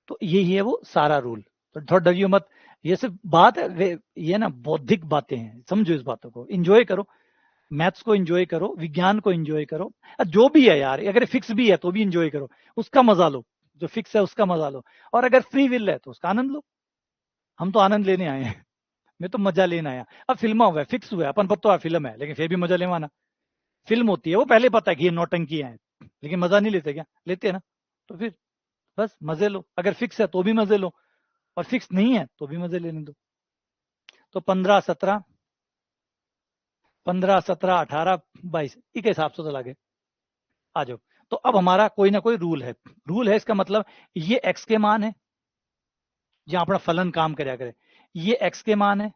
तो यही है वो सारा रूल, तो थोड़ा डरियो मत, ये सिर्फ बात है, ये ना बौद्धिक बातें हैं, समझो इस बातों को, इंजॉय करो, मैथ्स को इंजॉय करो, विज्ञान को इंजॉय करो, जो भी है यार, अगर फिक्स भी है तो भी इंजॉय करो, उसका मजा लो, जो फिक्स है उसका मजा लो, और अगर फ्री विल है तो उसका आनंद लो। हम तो आनंद लेने आए हैं, मैं तो मजा लेने आया। अब फिल्म हुआ है, फिक्स हुआ है, अपन पता है फिल्म है, लेकिन फिर भी मजा लेवाना, फिल्म होती है वो पहले पता है कि ये नौटंकी है, लेकिन मजा नहीं लेते क्या, लेते हैं ना, तो फिर बस मजे लो, अगर फिक्स है तो भी मजे लो, और फिक्स नहीं है तो भी मजे लेने दो। तो 15, 17, 18, 22 के हिसाब से तो लगे, आ जाओ। तो अब हमारा कोई ना कोई रूल है, इसका मतलब ये एक्स के मान है, जहां अपना फलन काम कराया करे, ये एक्स के मान है,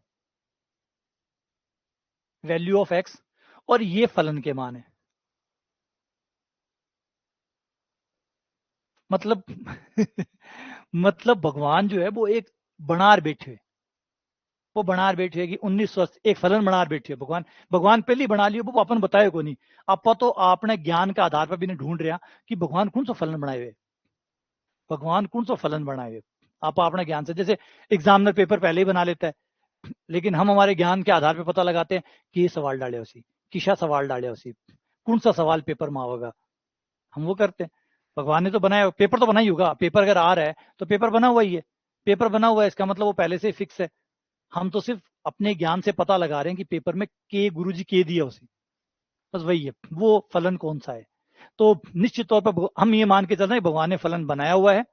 वैल्यू ऑफ एक्स, और ये फलन के मान है, मतलब मतलब भगवान जो है वो एक बनार बैठे हुए, वो बनार बैठे है कि 19 एक फलन बनार बैठे भगवान, भगवान पहले ही बना लियो, वो अपन बताए को नहीं, आप तो आपने ज्ञान के आधार पर भी नहीं ढूंढ रहा कि भगवान कौन सा फलन बनाए हुए, भगवान कौन सा फलन बनाए हुए, आप अपने ज्ञान से, जैसे एग्जामिनर पेपर पहले ही बना लेता है, लेकिन हम हमारे ज्ञान के आधार पर पता लगाते हैं कि ये सवाल डाले उसी, किसा सवाल डाले उसी, कौन सा सवाल पेपर में होगा, हम वो करते हैं। भगवान ने तो बनाया, पेपर तो बना ही होगा, पेपर अगर आ रहा है तो पेपर बना हुआ ही है, पेपर बना हुआ है इसका मतलब वो पहले से फिक्स है, हम तो सिर्फ अपने ज्ञान से पता लगा रहे हैं कि पेपर में के गुरु जी के दिया उसे, बस वही है, वो फलन कौन सा है। तो निश्चित तौर पर हम ये मान के चल रहे हैं भगवान ने फलन बनाया हुआ है,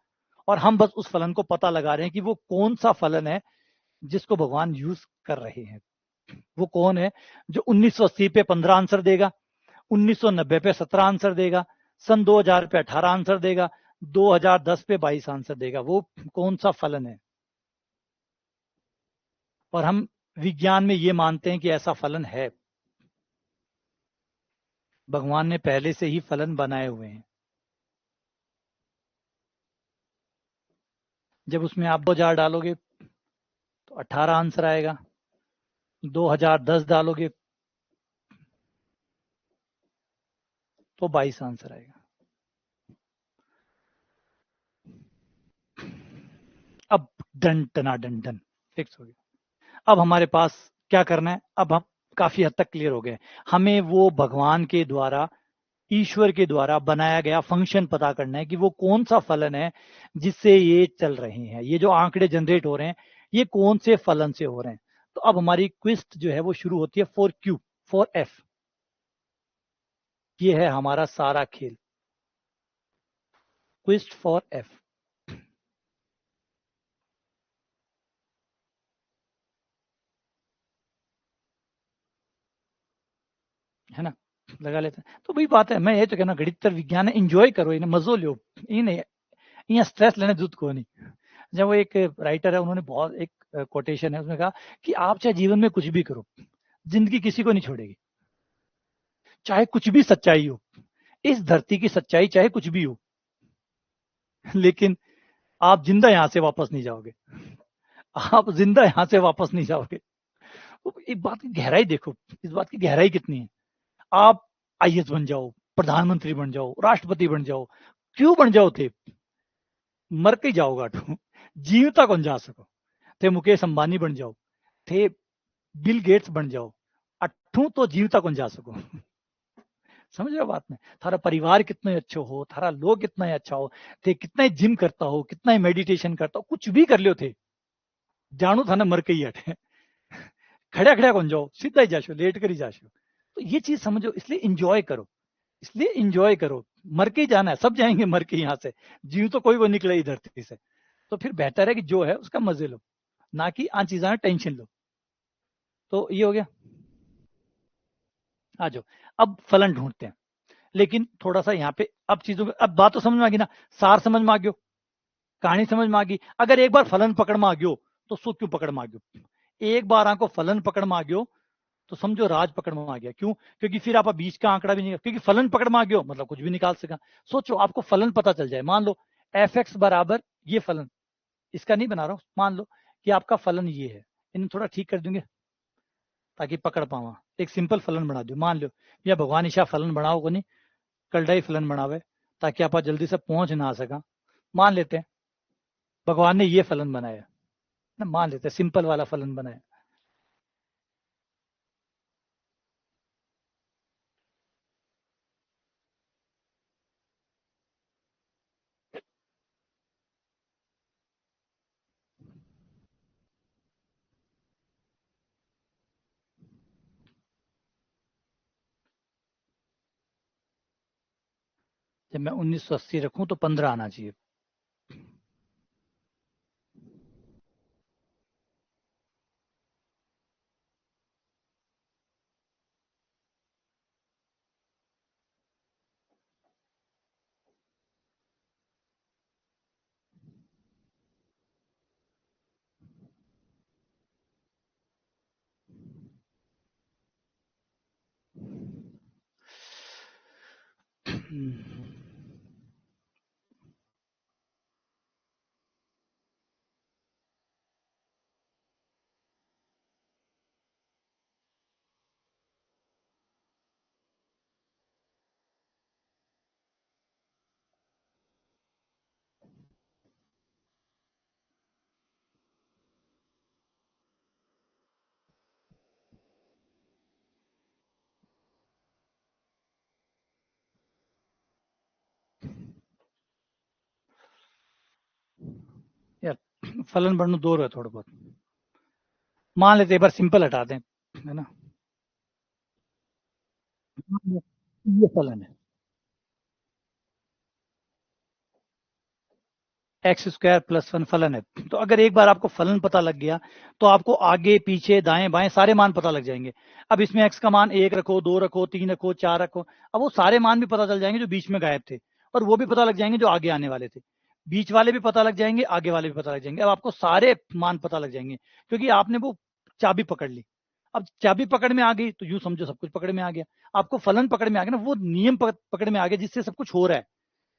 और हम बस उस फलन को पता लगा रहे हैं कि वो कौन सा फलन है जिसको भगवान यूज कर रहे हैं। वो कौन है जो 1980 पे 15 आंसर देगा, 1990 पे 17 आंसर देगा, सन 2000 पे 18 आंसर देगा, 2010 पे 22 आंसर देगा, वो कौन सा फलन है। और हम विज्ञान में ये मानते हैं कि ऐसा फलन है, भगवान ने पहले से ही फलन बनाए हुए हैं। जब उसमें आप 2000 डालोगे तो 18 आंसर आएगा, 2010 डालोगे तो 22 आंसर आएगा। अब डन टना डन डन फिक्स हो गया। अब हमारे पास क्या करना है, अब हम काफी हद तक क्लियर हो गए। हमें वो भगवान के द्वारा, ईश्वर के द्वारा बनाया गया फंक्शन पता करना है कि वो कौन सा फलन है जिससे ये चल रहे हैं, ये जो आंकड़े जनरेट हो रहे हैं ये कौन से फलन से हो रहे हैं। तो अब हमारी क्विस्ट जो है वो शुरू होती है फॉर क्यू, फॉर एफ। ये है हमारा सारा खेल, क्विस्ट फॉर एफ। है ना, लगा लेते हैं। तो वही बात है, मैं ये तो कहना गणित विज्ञान है, एंजॉय करो, इन्हें मजो लो, इन्हें यहाँ स्ट्रेस लेने जरूरत को नहीं। जब वो एक राइटर है, उन्होंने बहुत एक कोटेशन है, उसने कहा कि आप चाहे जीवन में कुछ भी करो, जिंदगी किसी को नहीं छोड़ेगी। चाहे कुछ भी सच्चाई हो, इस धरती की सच्चाई चाहे कुछ भी हो, लेकिन आप जिंदा यहां से वापस नहीं जाओगे। आप जिंदा यहां से वापस नहीं जाओगे। तो एक बात की गहराई देखो, इस बात की गहराई कितनी है। आप आईएएस बन जाओ, प्रधानमंत्री बन जाओ, राष्ट्रपति बन जाओ, क्यों बन जाओ थे, मर के जाओगा तू, जीवता कौन जा सको थे। मुकेश अंबानी बन जाओ थे, बिल गेट्स बन जाओ, अठू तो जीवता कौन जा सको। समझ रहे हो बात में। थारा परिवार कितना अच्छो हो, थारा लोग कितना अच्छा हो थे, कितना ही जिम करता हो, कितना ही मेडिटेशन करता हो, कुछ भी कर लियो थे, जानू था ना मर के ही हटे। खड़ा खड़ा कौन जाओ, सीधा ही जाशो, लेट कर ही जाशो। तो ये चीज समझो, इसलिए इंजॉय करो, इसलिए इंजॉय करो। मर के ही जाना है, सब जाएंगे मर के यहाँ से, जीव तो कोई वो निकले ही धरती से। तो फिर बेहतर है कि जो है उसका मजे लो, ना कि आन चीजों में टेंशन लो। तो ये हो गया। आ जाओ, अब फलन ढूंढते हैं। लेकिन थोड़ा सा यहाँ पे अब चीजों को, अब बात तो समझ में आ गई ना, सार समझ में आ गयो, कहानी समझ में आ गई। अगर एक बार फलन पकड़ में आ गयो तो सो क्यों पकड़ में आ गयो। एक बार आपको फलन पकड़ में आ गयो तो समझो राज पकड़ में आ गया। क्यों? क्योंकि फिर आप बीच का आंकड़ा भी नहीं, क्योंकि फलन पकड़ में आ गयो मतलब कुछ भी निकाल सका। सोचो आपको फलन पता चल जाए, मान लो एफ एक्स बराबर ये फलन, इसका नहीं बना रहा हूं, मान लो कि आपका फलन ये है, इन्हें थोड़ा ठीक कर देंगे ताकि पकड़ पावा। एक सिंपल फलन बना दो, मान लो या भगवान ईशा फलन बनाओ को नहीं, कलडाई फलन बनावे ताकि आप जल्दी से पहुंच ना सका। मान लेते हैं भगवान ने ये फलन बनाया ना, मान लेते हैं सिंपल वाला फलन बनाया। जब मैं 1980 रखूं तो 15 आना चाहिए। यार फलन बढ़ने दो रहे थोड़ा बहुत, मान लेते एक बार सिंपल हटा दें, है ना। ये फलन है एक्स स्क्वायर प्लस वन फलन है। तो अगर एक बार आपको फलन पता लग गया तो आपको आगे पीछे दाएं बाएं सारे मान पता लग जाएंगे। अब इसमें एक्स का मान 1 रखो, 2 रखो, 3 रखो, 4 रखो, अब वो सारे मान भी पता चल जाएंगे जो बीच में गायब थे, और वो भी पता लग जाएंगे जो आगे आने वाले थे। बीच वाले भी पता लग जाएंगे, आगे वाले भी पता लग जाएंगे। अब आपको सारे मान पता लग जाएंगे क्योंकि आपने वो चाबी पकड़ ली। अब चाबी पकड़ में आ गई तो यूं समझो सब कुछ पकड़ में आ गया। आपको फलन पकड़ में आ गया ना, वो नियम पकड़ में आ गया जिससे सब कुछ हो रहा है,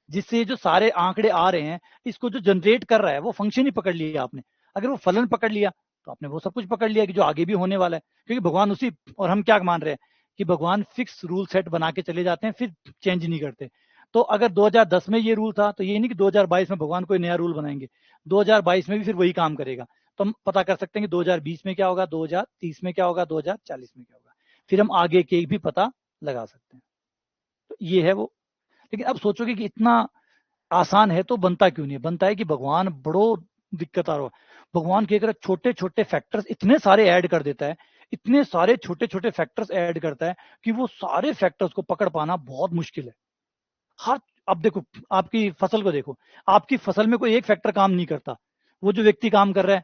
जिससे जो सारे आंकड़े आ रहे हैं, इसको जो जनरेट कर रहा है वो फंक्शन ही पकड़ लिया आपने। अगर वो फलन पकड़ लिया तो आपने वो सब कुछ पकड़ लिया कि जो आगे भी होने वाला है, क्योंकि भगवान उसी, और हम क्या मान रहे हैं कि भगवान फिक्स रूल सेट बना के चले जाते हैं, फिर चेंज नहीं करते। तो अगर 2010 में ये रूल था, तो ये नहीं कि 2022 में भगवान कोई नया रूल बनाएंगे, 2022 में भी फिर वही काम करेगा। तो हम पता कर सकते हैं कि 2020 में क्या होगा, 2030 में क्या होगा, 2040 में क्या होगा, फिर हम आगे के भी पता लगा सकते हैं। तो ये है वो। लेकिन अब सोचोगे कि इतना आसान है तो बनता क्यों नहीं है? बनता है कि भगवान बड़ो दिक्कत आ रहा है। भगवान के अगर छोटे छोटे फैक्टर्स इतने सारे ऐड कर देता है, इतने सारे छोटे छोटे फैक्टर्स ऐड करता है कि वो सारे फैक्टर्स को पकड़ पाना बहुत मुश्किल है। हर अब देखो, आपकी फसल को देखो, आपकी फसल में कोई एक फैक्टर काम नहीं करता, वो जो व्यक्ति काम कर रहा है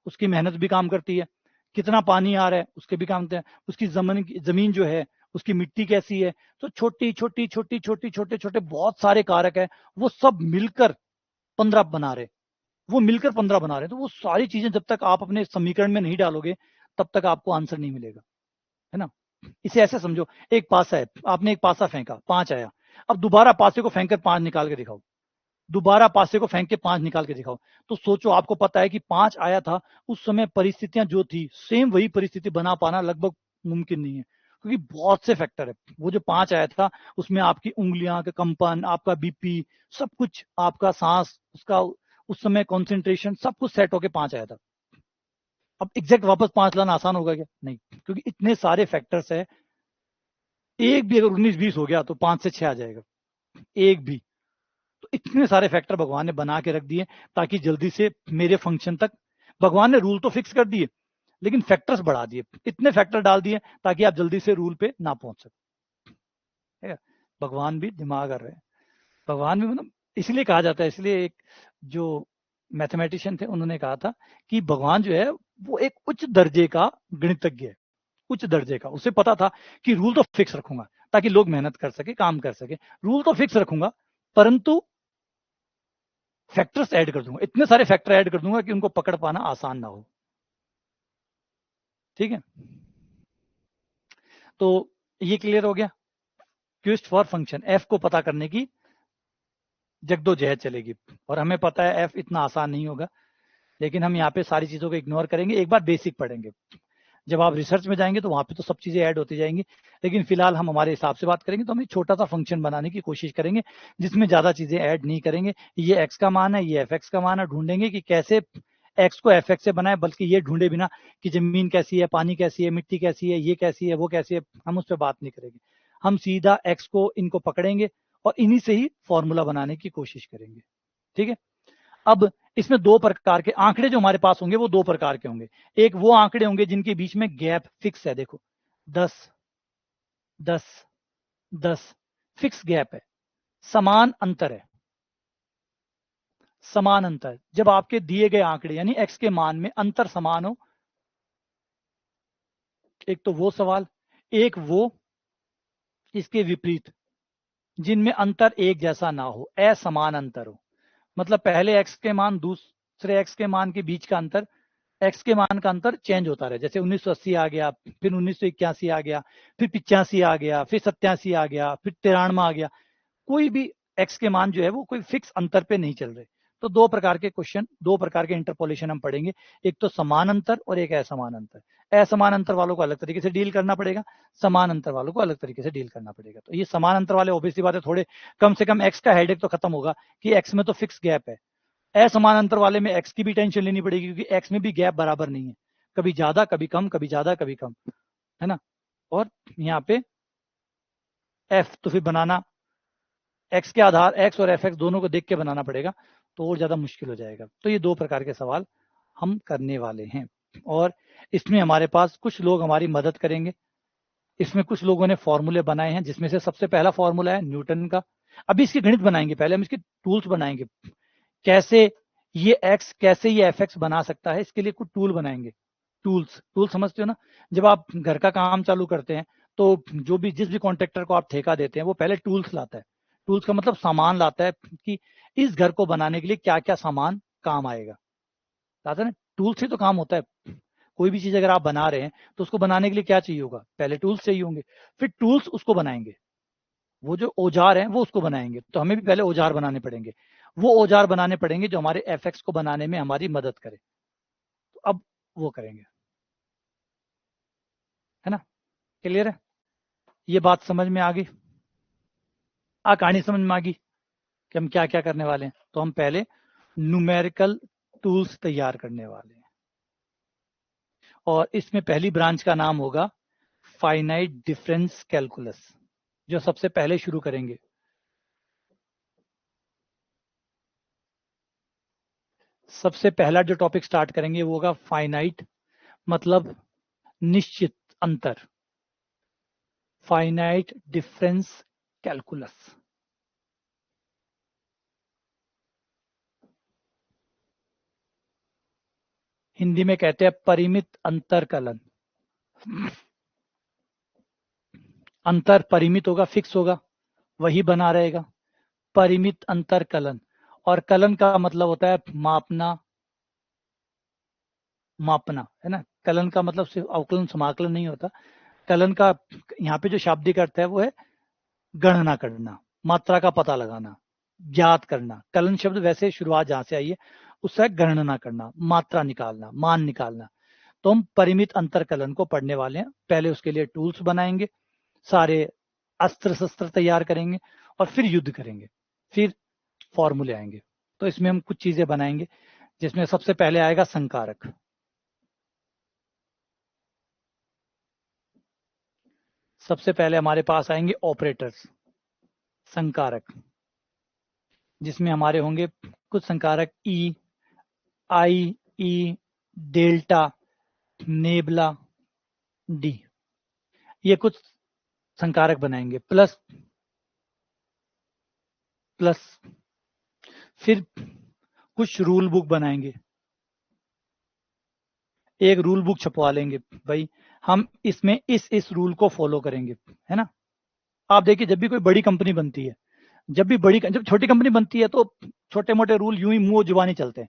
उसकी मेहनत भी काम करती है, कितना पानी आ रहा है उसके भी काम करते हैं, उसकी जमीन जो है उसकी मिट्टी कैसी है। तो छोटी छोटी छोटी छोटी छोटे छोटे बहुत सारे कारक है, वो सब मिलकर 15 बना रहे, वो मिलकर 15 बना रहे। तो वो सारी चीजें जब तक आप अपने समीकरण में नहीं डालोगे तब तक आपको आंसर नहीं मिलेगा, है ना। इसे ऐसे समझो, एक पासा है, आपने एक पासा फेंका, 5 आया, अब दोबारा पासे को फेंक कर 5 निकाल के दिखाओ, दोबारा पासे को फेंक के 5 निकाल के दिखाओ। तो सोचो, आपको पता है कि 5 आया था, उस समय परिस्थितियां जो थी सेम वही परिस्थिति बना पाना लगभग मुमकिन नहीं है, क्योंकि बहुत से फैक्टर है। वो जो 5 आया था उसमें आपकी उंगलियां के कंपन, आपका बीपी, सब कुछ, आपका सांस, उसका उस समय कॉन्सेंट्रेशन, सब कुछ सेट होके 5 आया था। अब एग्जैक्ट वापस 5 लाना आसान होगा क्या? नहीं, क्योंकि इतने सारे फैक्टर्स है। एक भी अगर 19-20 हो गया तो 5 से 6 आ जाएगा, एक भी। तो इतने सारे फैक्टर भगवान ने बना के रख दिए ताकि जल्दी से मेरे फंक्शन तक, भगवान ने रूल तो फिक्स कर दिए लेकिन फैक्टर्स बढ़ा दिए, इतने फैक्टर डाल दिए ताकि आप जल्दी से रूल पे ना पहुंच सके। भगवान भी दिमाग कर रहे हैं, भगवान भी, मतलब इसलिए कहा जाता है, इसलिए एक जो मैथमेटिशियन थे उन्होंने कहा था कि भगवान जो है वो एक उच्च दर्जे का गणितज्ञ है, उच्च दर्जे का। उसे पता था कि रूल तो फिक्स रखूंगा ताकि लोग मेहनत कर सके, काम कर सके, रूल तो फिक्स रखूंगा परंतु फैक्टर्स ऐड कर दूंगा, इतने सारे फैक्टर ऐड कर दूंगा कि उनको पकड़ पाना आसान ना हो। ठीक है, तो ये क्लियर हो गया। क्वेस्ट फॉर फंक्शन, एफ को पता करने की जगदोजहद चलेगी, और हमें पता है एफ इतना आसान नहीं होगा, लेकिन हम यहाँ पे सारी चीजों को इग्नोर करेंगे, एक बार बेसिक पढ़ेंगे। जब आप रिसर्च में जाएंगे तो वहां पे तो सब चीजें ऐड होती जाएंगी, लेकिन फिलहाल हम हमारे हिसाब से बात करेंगे, तो हम एक छोटा सा फंक्शन बनाने की कोशिश करेंगे जिसमें ज्यादा चीजें ऐड नहीं करेंगे। ये एक्स का मान है, ये एफ एक्स का मान है, ढूंढेंगे कि कैसे एक्स को एफ एक्स से बनाए, बल्कि ये ढूंढे बिना कि जमीन कैसी है, पानी कैसी है, मिट्टी कैसी है, ये कैसी है, वो कैसी है, हम उस पर बात नहीं करेंगे। हम सीधा एक्स को इनको पकड़ेंगे और इन्हीं से ही फॉर्मूला बनाने की कोशिश करेंगे। ठीक है, अब इसमें दो प्रकार के आंकड़े जो हमारे पास होंगे वो दो प्रकार के होंगे। एक वो आंकड़े होंगे जिनके बीच में गैप फिक्स है, देखो 10 10 10 फिक्स गैप है, समान अंतर है, समान अंतर। जब आपके दिए गए आंकड़े यानी एक्स के मान में अंतर समान हो, एक तो वो सवाल, एक वो इसके विपरीत जिनमें अंतर एक जैसा ना हो, असमान अंतर हो। मतलब पहले एक्स के मान दूसरे एक्स के मान के बीच का अंतर, एक्स के मान का अंतर चेंज होता रहे, जैसे 1980 आ गया, फिर 1981 आ गया, फिर 85 आ गया, फिर 87 आ गया, फिर 93 आ गया। कोई भी एक्स के मान जो है वो कोई फिक्स अंतर पे नहीं चल रहे। तो दो प्रकार के क्वेश्चन, दो प्रकार के इंटरपोलेशन हम पढ़ेंगे, एक तो समान अंतर और एक असमान अंतर। असमान अंतर वालों को अलग तरीके से डील करना पड़ेगा, समान अंतर वालों को अलग तरीके से डील करना पड़ेगा। तो ये समान अंतर वाले ऑब्वियसली बात है, थोड़े कम से कम एक्स का हेडेक तो खत्म होगा कि एक्स में तो फिक्स गैप है। असमान अंतर वाले में एक्स की भी टेंशन लेनी पड़ेगी क्योंकि एक्स में भी गैप बराबर नहीं है, कभी ज्यादा कभी कम, कभी ज्यादा कभी कम, है ना। और यहाँ पे एफ तो फिर बनाना, एक्स के आधार, एक्स और एफ एक्स दोनों को देख के बनाना पड़ेगा, तो और ज्यादा मुश्किल हो जाएगा। तो ये दो प्रकार के सवाल हम करने वाले हैं, और इसमें हमारे पास कुछ लोग हमारी मदद करेंगे। इसमें कुछ लोगों ने फॉर्मूले बनाए हैं, जिसमें से सबसे पहला फॉर्मूला है न्यूटन का। अभी इसकी गणित बनाएंगे, पहले हम इसके टूल्स बनाएंगे, कैसे ये एक्स, कैसे ये एफ एक्स बना सकता है, इसके लिए कुछ टूल बनाएंगे। टूल समझते हो ना, जब आप घर का काम चालू करते हैं तो जो भी, जिस भी कॉन्ट्रेक्टर को आप ठेका देते हैं वो पहले टूल्स लाता है। टूल्स का मतलब सामान लाता है कि इस घर को बनाने के लिए क्या क्या सामान काम आएगा, लाता है ना। टूल्स से तो काम होता है। कोई भी चीज अगर आप बना रहे हैं तो उसको बनाने के लिए क्या चाहिए होगा, पहले टूल्स चाहिए होंगे, फिर टूल्स उसको बनाएंगे, वो जो औजार हैं वो उसको बनाएंगे। तो हमें भी पहले औजार बनाने पड़ेंगे, वो औजार बनाने पड़ेंगे जो हमारे एफ एक्स को बनाने में हमारी मदद करे। तो अब वो करेंगे, है ना, क्लियर है। ये बात समझ में आ गई? कहानी समझ में आ गई कि हम क्या क्या करने वाले हैं? तो हम पहले न्यूमेरिकल टूल्स तैयार करने वाले हैं, और इसमें पहली ब्रांच का नाम होगा फाइनाइट डिफरेंस कैलकुलस, जो सबसे पहले शुरू करेंगे। सबसे पहला जो टॉपिक स्टार्ट करेंगे वो होगा फाइनाइट, मतलब निश्चित अंतर, फाइनाइट डिफरेंस कैलकुलस। हिंदी में कहते हैं परिमित अंतर कलन। अंतर परिमित होगा, फिक्स होगा, वही बना रहेगा, परिमित अंतर कलन। और कलन का मतलब होता है मापना, मापना है ना। कलन का मतलब सिर्फ अवकलन समाकलन नहीं होता। कलन का यहाँ पे जो शाब्दिक अर्थ है वो है गणना करना, मात्रा का पता लगाना, ज्ञात करना। कलन शब्द वैसे शुरुआत जहां से आई है उससे गणना करना, मात्रा निकालना, मान निकालना। तो हम परिमित अंतर कलन को पढ़ने वाले हैं। पहले उसके लिए टूल्स बनाएंगे, सारे अस्त्र शस्त्र तैयार करेंगे, और फिर युद्ध करेंगे, फिर फॉर्मूले आएंगे। तो इसमें हम कुछ चीजें बनाएंगे, जिसमें सबसे पहले आएगा संकारक। सबसे पहले हमारे पास आएंगे ऑपरेटर्स, संकारक, जिसमें हमारे होंगे कुछ संकारक ई, आई, ई, डेल्टा, नेबला, डी। ये कुछ संकारक बनाएंगे। प्लस प्लस फिर कुछ रूल बुक बनाएंगे, एक रूल बुक छपवा लेंगे, भाई हम इसमें इस रूल को फॉलो करेंगे, है ना। आप देखिए जब भी कोई बड़ी कंपनी बनती है, जब छोटी कंपनी बनती है तो छोटे मोटे रूल यूं ही मुंह जुबानी चलते हैं।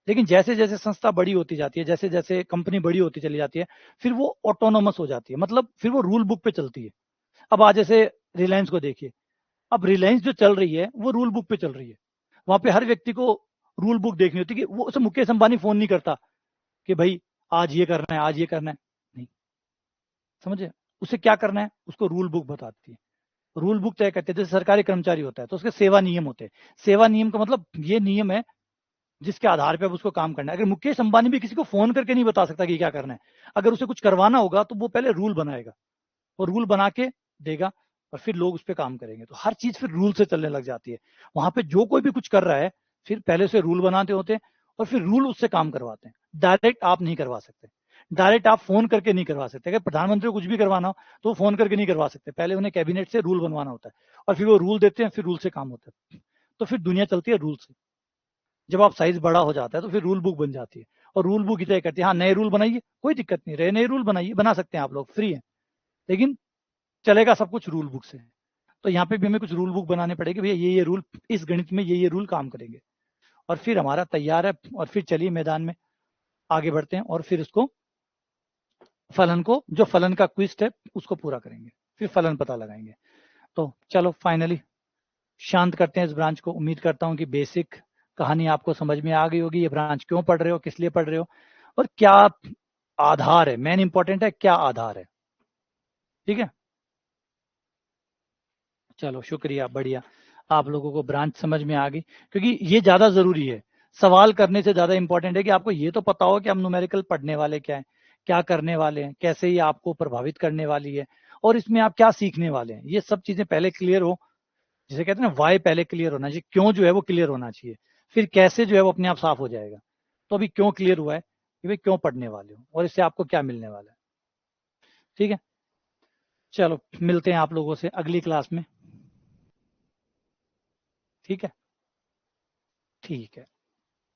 लेकिन जैसे जैसे संस्था बड़ी होती जाती है, जैसे जैसे कंपनी बड़ी होती चली जाती है, फिर वो ऑटोनोमस हो जाती है, मतलब फिर वो रूल बुक पे चलती है। अब आज जैसे रिलायंस को देखिए, अब रिलायंस जो चल रही है वो रूल बुक पे चल रही है। वहां पे हर व्यक्ति को रूल बुक देखनी होती है, कि वो उसे मुकेश अंबानी फोन नहीं करता कि भाई आज ये करना है, आज ये करना है, नहीं। समझे? उसे क्या करना है उसको रूल बुक बताती है। रूल बुक तय करते हैं। जैसे सरकारी कर्मचारी होता है तो उसके सेवा नियम होते हैं। सेवा नियम का मतलब ये नियम है जिसके आधार पे अब उसको काम करना है। अगर मुकेश अंबानी भी किसी को फोन करके नहीं बता सकता कि क्या करना है, अगर उसे कुछ करवाना होगा तो वो पहले रूल बनाएगा, वो रूल बना के देगा, और फिर लोग उस पर काम करेंगे। तो हर चीज फिर रूल से चलने लग जाती है। वहां पे जो कोई भी कुछ कर रहा है, फिर पहले से रूल बनाते होते हैं, और फिर रूल उससे काम करवाते हैं। डायरेक्ट आप नहीं करवा सकते, डायरेक्ट आप फोन करके नहीं करवा सकते। अगर प्रधानमंत्री को कुछ भी करवाना हो तो फोन करके नहीं करवा सकते, पहले उन्हें कैबिनेट से रूल बनवाना होता है, और फिर वो रूल देते हैं, फिर रूल से काम होता है। तो फिर दुनिया चलती है रूल से। जब आप साइज बड़ा हो जाता है तो फिर रूल बुक बन जाती है, और रूल बुक ही तय करती है। हाँ, नए रूल बनाइए, कोई दिक्कत नहीं, नए रूल बनाइए, बना सकते हैं आप लोग, फ्री है। लेकिन चलेगा सब कुछ रूल बुक से। तो यहाँ पे भी हमें कुछ रूल बुक बनाने पड़ेगी, भैया ये रूल, इस गणित में ये रूल काम करेंगे। और फिर हमारा तैयार है, और फिर चलिए मैदान में आगे बढ़ते हैं, और फिर उसको फलन को, जो फलन का क्विज है उसको पूरा करेंगे, फिर फलन पता लगाएंगे। तो चलो फाइनली शांत करते हैं इस ब्रांच को। उम्मीद करता हूं कि बेसिक कहानी आपको समझ में आ गई होगी। ये ब्रांच क्यों पढ़ रहे हो, किस लिए पढ़ रहे हो, और क्या आधार है, मेन इंपॉर्टेंट है क्या आधार है। ठीक है, चलो शुक्रिया, बढ़िया। आप लोगों को ब्रांच समझ में आ गई, क्योंकि ये ज्यादा जरूरी है। सवाल करने से ज्यादा इंपॉर्टेंट है कि आपको ये तो पता हो कि हम न्यूमेरिकल पढ़ने वाले क्या है, क्या करने वाले हैं, कैसे ये आपको प्रभावित करने वाली है, और इसमें आप क्या सीखने वाले हैं। ये सब चीजें पहले क्लियर हो। जिसे कहते हैं ना, वाई पहले क्लियर होना चाहिए, क्यों जो है वो क्लियर होना चाहिए, फिर कैसे जो है वो अपने आप साफ हो जाएगा। तो अभी क्यों क्लियर हुआ है कि भाई क्यों पढ़ने वाले हो, और इससे आपको क्या मिलने वाला है। ठीक है, चलो मिलते हैं आप लोगों से अगली क्लास में। ठीक है, ठीक है।